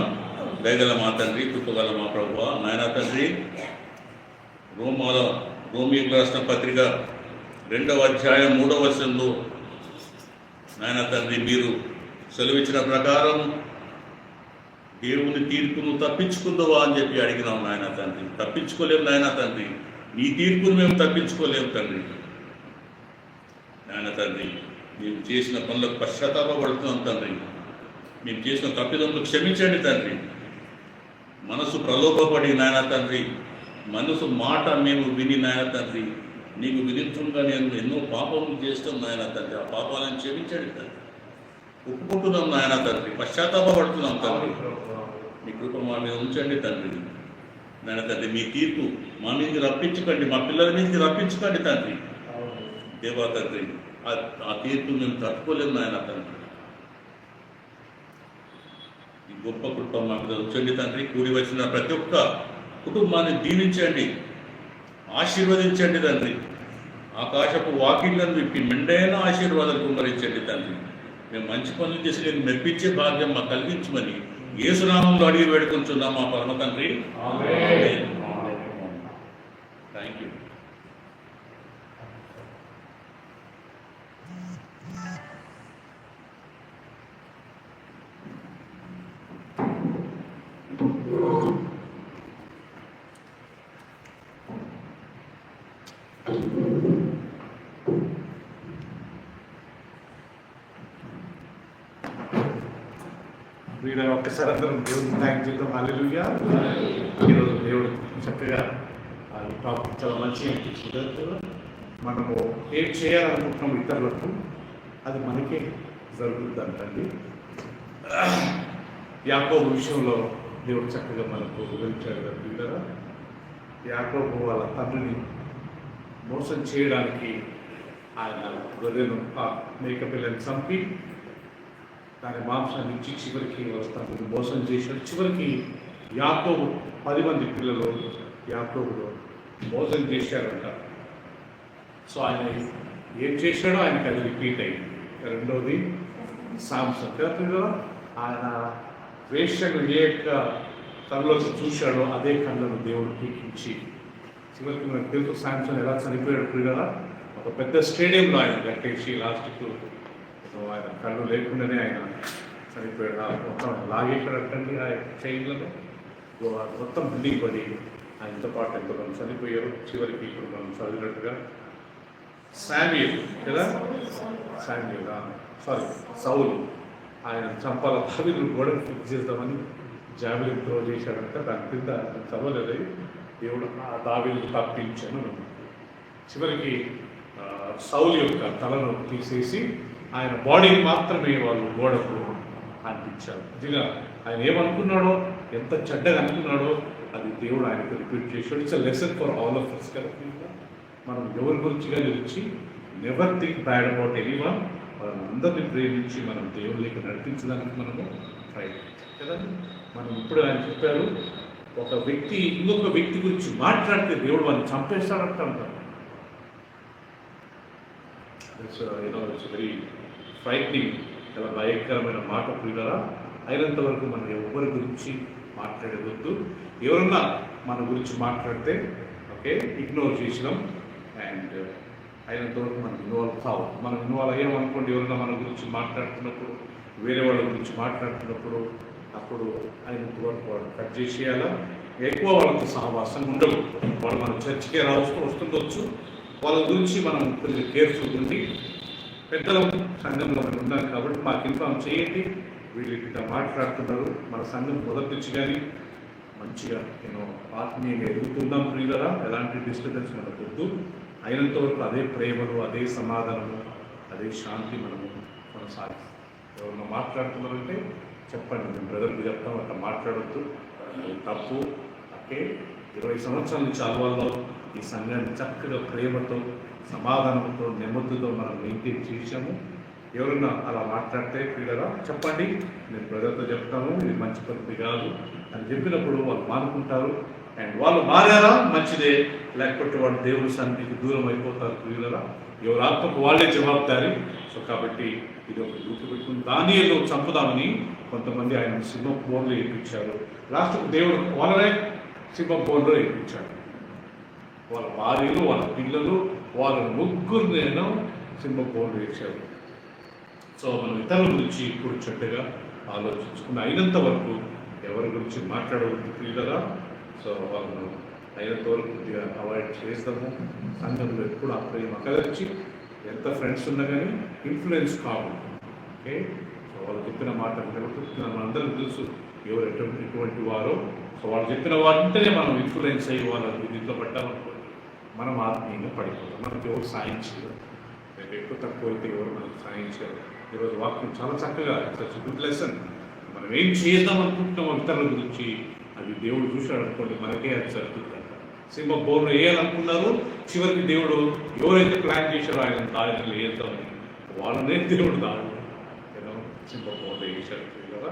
Speaker 1: దయగల మా తండ్రి, కృపగల మా ప్రభువా, నాయనా తండ్రి, రోమాల రోమియోకు రాసిన పత్రిక 2వ అధ్యాయం 3వ వచనంలో నాయన తండ్రి మీరు సెలవిచ్చిన ప్రకారం దేవుని తీర్పును తప్పించుకుందావా అని చెప్పి అడిగినాం నాయన తండ్రి. తప్పించుకోలేము నాయన తండ్రి, నీ తీర్పును మేము తప్పించుకోలేము తండ్రి. నాయన తండ్రి మేము చేసిన పనులకు పశ్చాత్తాపడుతున్నాం తండ్రి. మేము చేసిన తప్పిదములు క్షమించండి తండ్రి. మనసు ప్రలోభపడి నాయన తండ్రి, మనసు మాట మేము విని నాయన తండ్రి, నీకు విరుద్ధంగా నేను ఎన్నో పాపములు చేస్తాం నాయన తండ్రి. ఆ పాపాలను క్షమించండి తండ్రి. ఒప్పుకుంటున్నాం నాయన తండ్రి, పశ్చాత్తాపడుతున్నాం తండ్రి. మీ కృప మా మీద ఉంచండి తండ్రి. నాయన తండ్రి మీ తీర్పు మా మీదకి రప్పించకండి, మా పిల్లల మీదకి రప్పించకండి తండ్రి. దేవా తండ్రి ఆ తీర్పు మేము తట్టుకోలేము నాయన తండ్రి. ఈ గొప్ప కృప మా మీద ఉంచండి తండ్రి. కూడి వచ్చిన ప్రతి ఒక్క కుటుంబాన్ని దీవించండి, ఆశీర్వదించండి తండ్రి. ఆకాశపు వాకిళ్లను విప్పి మెండైన ఆశీర్వాదాలు కుమ్మరించండి తండ్రి. మేము మంచి పనులు చేసి నేను మెప్పించే భాగ్యం మాకు కలిగించమని యేసునామంలో అడిగి వేడుకుంటున్నాం మా పరమ తండ్రి. Thank you.
Speaker 5: వీడ ఒక్కసారి అందరం దేవుడికి థ్యాంక్ చేద్దాం. హల్లెలూయా. ఈరోజు దేవుడు చక్కగా టాపిక్ చాలా మంచిగా అనిపించింది. మనము ఏం చేయాలనుకుంటున్నాం ఇతరులకు అది మనకే జరుగుతుంది అంటండి. యాకోబు విషయంలో దేవుడు చక్కగా మనకు వివరించాడు కదా. యాకోబు వాళ్ళ తండ్రిని మోసం చేయడానికి ఆయన గొర్రెను మేక పిల్లని చంపి దాని మాంసాన్ని ఇచ్చి చివరికి వస్తాను మోసం చేశాడు. చివరికి యాకోబు 10 మంది పిల్లలు యాకోబులో మోసం చేశారంట. సో ఆయన ఏం చేశాడో ఆయనకి అది రిపీట్ అయింది. రెండోది సాంసన్ కదా, ఆయన వేశ్యను ఏ యొక్క తనలోకి చూశాడో అదే కళ్ళను దేవుడు పీకించి చివరికి మనకు తెలుసు సాంసన్ ఎలా చనిపోయాడు కదా. ఒక పెద్ద స్టేడియంలో ఆయన కట్టేసి లాస్ట్కు ఆయన కళ్ళు లేకుండానే ఆయన చనిపోయాడు. మొత్తం లాగేశాడటండి ఆ చైన్లను. మొత్తం బిల్డింగ్ పడి ఆయనతో పాటు ఎంతమంది చనిపోయారు. చివరికి ఇప్పుడు మనం చదివినట్టుగా శామ్యూయల్ కదా, సౌలు ఆయన చంపాల దావీదును గోడకు ఫిక్స్ చేద్దామని జావెలిన్ త్రో చేశాడంట. దాని కింద చదవలేదు. దేవుడు ఆ దావీదును తప్పించాను. చివరికి సౌలు యొక్క తలను తీసేసి ఆయన బాడీని మాత్రమే వాళ్ళు గోడకు అనిపించారు. నిజంగా ఆయన ఏమనుకున్నాడో, ఎంత చెడ్డగా అనుకున్నాడో అది దేవుడు ఆయనకు రిపీట్ చేశాడు. It's a lesson for all of us కదా. మనం ఎవరి గురించిగా గురించి never think bad about anyone. మనం అందరినీ ప్రేమించి మనం దేవుళ్ళకి నడిపించడానికి మనము ట్రై కదా. మనం ఇప్పుడు ఆయన చెప్పారు, ఒక వ్యక్తి ఇంకొక వ్యక్తి గురించి మాట్లాడితే దేవుడు వాళ్ళని చంపేస్తాడంట అంటారు. ఇట్స్ వెరీ ఫ్రైట్నింగ్, చాలా భయంకరమైన మాట ప్రియులారా. అయినంత వరకు మనం ఎవరి గురించి మాట్లాడవద్దు. ఎవరన్నా మన గురించి మాట్లాడితే ఓకే ఇగ్నోర్ చేసినాం. అండ్ అయినంత వరకు మనం ఇన్వాల్వ్ కావు. మనం ఇన్వాల్వ్ అయ్యామనుకోండి, ఎవరన్నా మన గురించి మాట్లాడుతున్నప్పుడు, వేరే వాళ్ళ గురించి మాట్లాడుతున్నప్పుడు అప్పుడు అయినంత వరకు వాళ్ళు కట్ చేసేయాలా. ఎక్కువ వాళ్ళతో సహవాసం ఉండవు. వాళ్ళు మన చర్చికే వస్తుండొచ్చు. వాళ్ళ గురించి మనం కొంచెం కేర్ఫుల్ ఉండి, పెద్దల సంఘంలో మనం ఉన్నాం కాబట్టి మాకు ఇన్ఫార్మ్ చేయండి, వీళ్ళు ఇట్లా మాట్లాడుతున్నారు. మన సంఘం మొదటి నుంచి కానీ మంచిగా ఆత్మీయంగా ఎదుగుతున్నాం ప్రియులరా. ఎలాంటి డిస్టర్బెన్స్ మనకు వద్దు. అయినంత వరకు అదే ప్రేమలు, అదే సమాధానము, అదే శాంతి మనము కొనసాగిస్తాం. ఎవరన్నా మాట్లాడుతున్నారంటే చెప్పండి, మేము బ్రదర్కి చెప్తాం, అట్లా మాట్లాడద్దు, అది తప్పు. ఓకే, 20 సంవత్సరాల నుంచి అలవాల్లో ఈ సంఘాన్ని చక్కగా ప్రేమతో, సమాధానంతో, నెమ్మదితో మనం మెయింటైన్ చేసాము. ఎవరన్నా అలా మాట్లాడితే పిల్లరా చెప్పండి, నేను బ్రదర్తో చెప్తాను, ఇది మంచి పద్ధతి కాదు అని చెప్పినప్పుడు వాళ్ళు మానుకుంటారు. అండ్ వాళ్ళు మారారా మంచిదే, లేకపోతే వాళ్ళు దేవుడి సన్నిధికి దూరం అయిపోతారు పిల్లరా. ఎవరు ఆత్మకు వాళ్ళే జవాబుదారి. సో కాబట్టి ఇది ఒక గుర్తుపెట్టుకుని దానియేలు చంపుదామని కొంతమంది ఆయన సింహం బోన్లో వేయించారు. లాస్ట్కు దేవుడు వాళ్ళనే సింహం బోన్లో వేయించాడు. వాళ్ళ భార్యలు, వాళ్ళ పిల్లలు, వాళ్ళ ముగ్గురు నేను సింహపోలు వేశారు. సో మనం ఇతరుల గురించి ఇప్పుడు చెడ్డగా ఆలోచించుకుని అయినంత వరకు ఎవరి గురించి మాట్లాడవద్దు ప్రియులరా. సో వాళ్ళను అయినంత వరకు కొద్దిగా అవాయిడ్ చేస్తాము. సంఘంలో ఎప్పుడు ఆ ప్రేమ కలిసి ఎంత ఫ్రెండ్స్ ఉన్నా కానీ ఇన్ఫ్లుయెన్స్ కావాలి. ఓకే, సో వాళ్ళు చెప్పిన మాట మనందరికీ తెలుసు ఎవరు ఎటువంటి వారో. సో వాళ్ళు చెప్పిన వాటింటేనే మనం ఇన్ఫ్లుయెన్స్ అయ్యి వాళ్ళ దీంట్లో పడ్డామనుకోండి, మనం ఆత్మీయంగా పడిపోతాం. మనకి ఎవరు సాయం చేయరు. రేపు ఎక్కువ తక్కువ అయితే ఎవరు మనకు సాయం చేయరు. ఈరోజు వాక్యం చాలా చక్కగా సచ్ గుడ్ లెసన్. మనం ఏం చేద్దాం అనుకుంటున్నాం ఇతరుల గురించి, అది దేవుడు చూశాడు అనుకోండి, మనకే అది జరుగుతుందంట. సింహ బోర్ను వేయాలనుకున్నారు, చివరికి దేవుడు ఎవరైతే ప్లాన్ చేశారో ఆయన దారిలో వేద్దామని వాళ్ళనే దేవుడు దాడు సింహ బోర్ను వేశాడు కదా.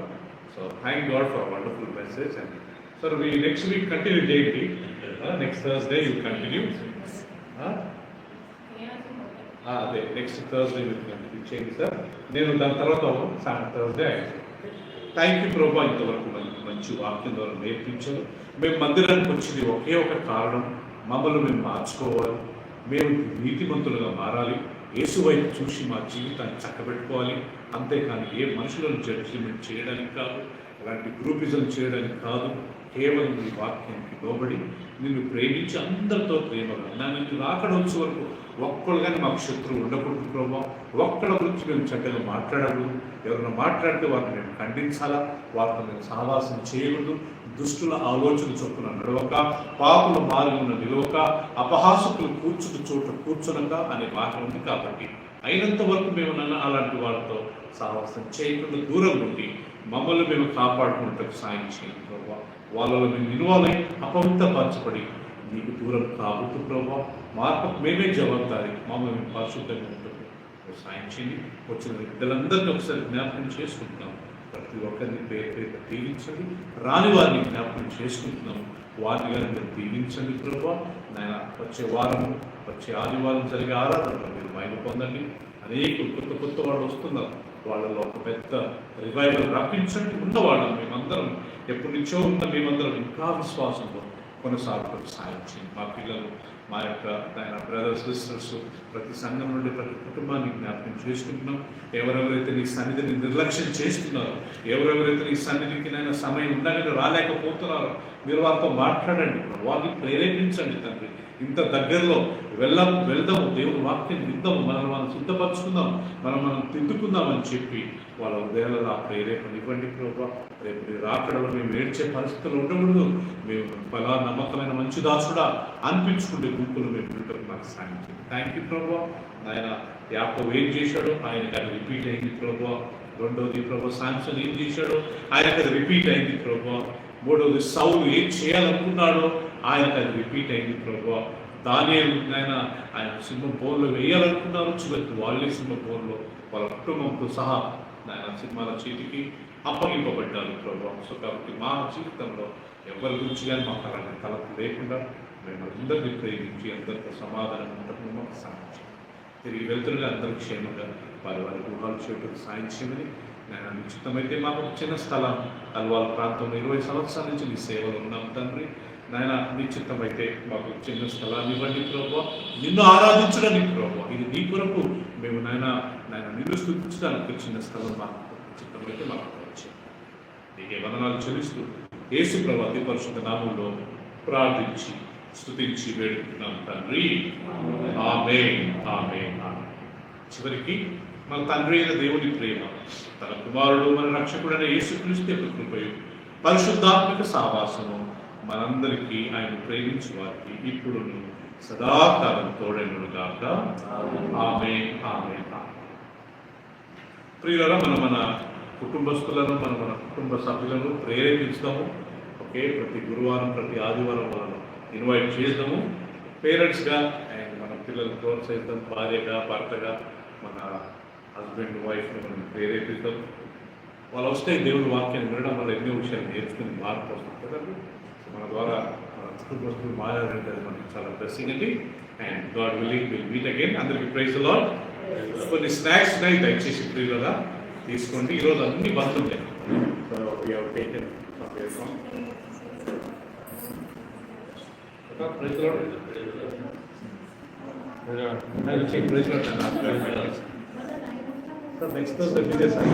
Speaker 5: So thank God for wonderful message. And sir మీ నెక్స్ట్ వీక్ కంటిన్యూ చేయండి. Next Thursday you continue. అదే నెక్స్ట్ థర్స్డే మీరు కంటిన్యూ చేయండి సార్. నేను దాని తర్వాత థర్స్డే థ్యాంక్ యూ ప్రభా, ఇంతవరకు మంచి వాక్యం ద్వారా నేర్పించారు. మేము మందిరానికి వచ్చింది ఒకే ఒక కారణం, మమ్మల్ని మేము మార్చుకోవాలి, మేము నీతిమంతులుగా మారాలి, యేసు వైపు చూసి మా జీవితాన్ని చక్కబెట్టుకోవాలి. అంతేకాని ఏ మనుషులను జడ్జిమెంట్ చేయడానికి కాదు, అలాంటి గ్రూపిజం చేయడానికి కాదు. కేవలం ఈ వాక్యానికి లోబడి నిన్ను ప్రేమించి అందరితో ప్రేమగా నన్ను రాకడ వచ్చే వరకు ఒక్కళ్ళు కానీ మాకు శత్రువు ఉండకూడదు ప్రభావ. ఒక్కళ్ళ గురించి మేము చక్కగా మాట్లాడకూడదు. ఎవరైనా మాట్లాడితే వారిని మేము ఖండించాలా, వారితో మేము సావాసం చేయకూడదు. దుష్టుల ఆలోచన చొప్పున నడవక, పాపుల మార్గంలో నిలవక, అపహాసకులు కూర్చుని చోట కూర్చునక అనే మాట ఉంది. కాబట్టి అయినంత వరకు మేము అలాంటి వారితో సావాసం చేయకుండా దూరం ఉండి మమ్మల్ని మేము కాపాడుకున్నట్టు సాయం చేయండి ప్రభావ. వాళ్ళలో మేము ఇన్వాల్వ్ అయి అపవిత్రపరచబడి నీకు దూరం కాబోతు ప్రభావ. మార్పుకు మేమే జవాబారి, మమ్మల్ని మేము పరిశుద్ధంగా ఉంటుంది సాయం చేయండి. వచ్చిన బిడ్డలందరినీ ఒకసారి జ్ఞాపకం చేసుకుంటున్నాం. ప్రతి ఒక్కరిని పేరు పేరు దీవించండి. రాని వారిని జ్ఞాపకం చేసుకుంటున్నాం. వారిని కానీ మీరు దీవించండి ప్రభావ. నాయన వచ్చే వారం, వచ్చే ఆదివారం జరిగే ఆరాధనలో మీరు మైలు పొందండి. అనేక కొత్త వాళ్ళు వస్తున్నారు. వాళ్ళలో ఒక పెద్ద రివైవల్ రప్పించండి. ఉన్నవాళ్ళం మేమందరం ఎప్పటి నుంచో ఉన్న మేమందరం ఇంకా విశ్వాసంలో కొనసాగుతూ సాయం చేయండి. మా పిల్లలు, మా యొక్క ఆయన బ్రదర్స్ సిస్టర్స్, ప్రతి సంఘం నుండి ప్రతి కుటుంబాన్ని జ్ఞాపకం చేసుకుంటున్నాం. ఎవరెవరైతే నీ సన్నిధిని నిర్లక్ష్యం చేస్తున్నారో, ఎవరెవరైతే నీ సన్నిధికి నైనా సమయం ఉండగానే రాలేకపోతున్నారో మీరు వారితో మాట్లాడండి, వారిని ప్రేరేపించండి తండ్రి. ఇంత దగ్గరలో వెళ్దాము, దేవుని వాక్యం విద్దాము, మనం సిద్ధపరచుకుందాం, మనం తిద్దుకుందామని చెప్పి వాళ్ళ హృదయాలలో ఆ ప్రేరేపణ ఇవ్వండి ప్రభావ. రేపు మీరు రాకడలో మేము ఏడ్చే పరిస్థితులు ఉండకూడదు. మేము బలా నమ్మకమైన మంచి దాసుడా అనిపించుకుంటే గుంపులు మేము వింటారు. నాకు సాయం చేయండి. థ్యాంక్ యూ ప్రభావ. ఆయన యాకోబు ఏం చేశాడో ఆయనకు అది రిపీట్ అయింది ప్రభావ. రెండోది ప్రభావ సాంసన్ ఏం చేశాడో ఆయనకు అది రిపీట్ అయింది ప్రభావ. మూడవది సౌలు ఏం చేయాలనుకున్నాడో ఆయనకు అది రిపీట్ అయింది ప్రభావ. దానియేలు ఆయన సింహ బోన్లో వేయాలనుకున్నారు, చివరికి వాళ్ళే సింహ బోన్లో వాళ్ళ కుటుంబంతో సహా ఆయన సింహాల చేతికి అప్పగింపబడ్డారు ప్రభావ. సో కాబట్టి మా జీవితంలో ఎవరి గురించి కానీ మాకు అలాంటి తలపు లేకుండా మేము అందరినీ ప్రేమించి అందరితో సమాధానం ఉండటం మాకు సాయం చేయండి. తిరిగి వెళ్తున్న అందరూ క్షేమంగా వారి గృహాలు చేయడానికి సాయం చేయమని నేను నిశ్చితమైతే మాకు చిన్న స్థలం అల్వాల్ ప్రాంతంలో 20 సంవత్సరాల నుంచి నీ సేవలు ఉన్నాం తండ్రి. నాయన నిశ్చితమైతే మాకు చిన్న స్థలాన్ని ఇవ్వండి ప్రభావ. నిన్ను ఆరాధించడానికి ప్రభావ, ఇది నీ కొరకు మేము నాయన నిన్ను స్తుతించడానికి చిన్న స్థలం మాకు నిశ్చితమైతే మాకు వచ్చాయి. నీకే వందనాలు చెల్లిస్తూ యేసు ప్రభు అతి పరిశుద్ధ నామంలో ప్రార్థించి స్తుతించి వేడుకుంటున్నాం తండ్రి. ఆమేన్, ఆమేన్, ఆమేన్. చివరికి మన తండ్రి అయిన దేవుని ప్రేమ, తన కుమారుడు మన రక్షకుడైన యేసుక్రీస్తు యొక్క కృపయు పరిశుద్ధాత్మక సావాసము మనందరికీ ఆయన ప్రేమించు వారికి ఇప్పుడు సదాకాలం తోడైనను గాక. ఆమేన్, ఆమేన్. ప్రియులారా, మన కుటుంబస్తులను మన కుటుంబ సభ్యులను ప్రేరేపించుదాము. ఓకే, ప్రతి గురువారం ప్రతి ఆదివారం వాళ్ళను ఇన్వైట్ చేద్దాము. పేరెంట్స్గా అండ్ మన పిల్లలు ప్రోత్సహిద్దాం. భార్యగా, భర్తగా మన హస్బెండ్ వైఫ్ని మనం ప్రేరేపిద్దాం. వాళ్ళు వస్తే దేవుని వాక్యాన్ని వినడం వల్ల ఎన్నో విషయాలు నేర్చుకుని మార్పు వస్తుంది కదండి. మన ద్వారా మన కుటుంబస్తులు మారాలంటే అది మనకి చాలా బ్లెస్సింగ్ అండి. And God willing will meet again. అందరికీ ప్రైజ్ ది లార్డ్. కొన్ని స్నాక్స్ ఉన్నాయి, దయచేసి ప్రియులారా తీసుకోండి. ఈరోజు అన్ని బంద్ ఉంటాయి. So we have taken praise Lord. Praise Lord. Sir next మీదే సార్.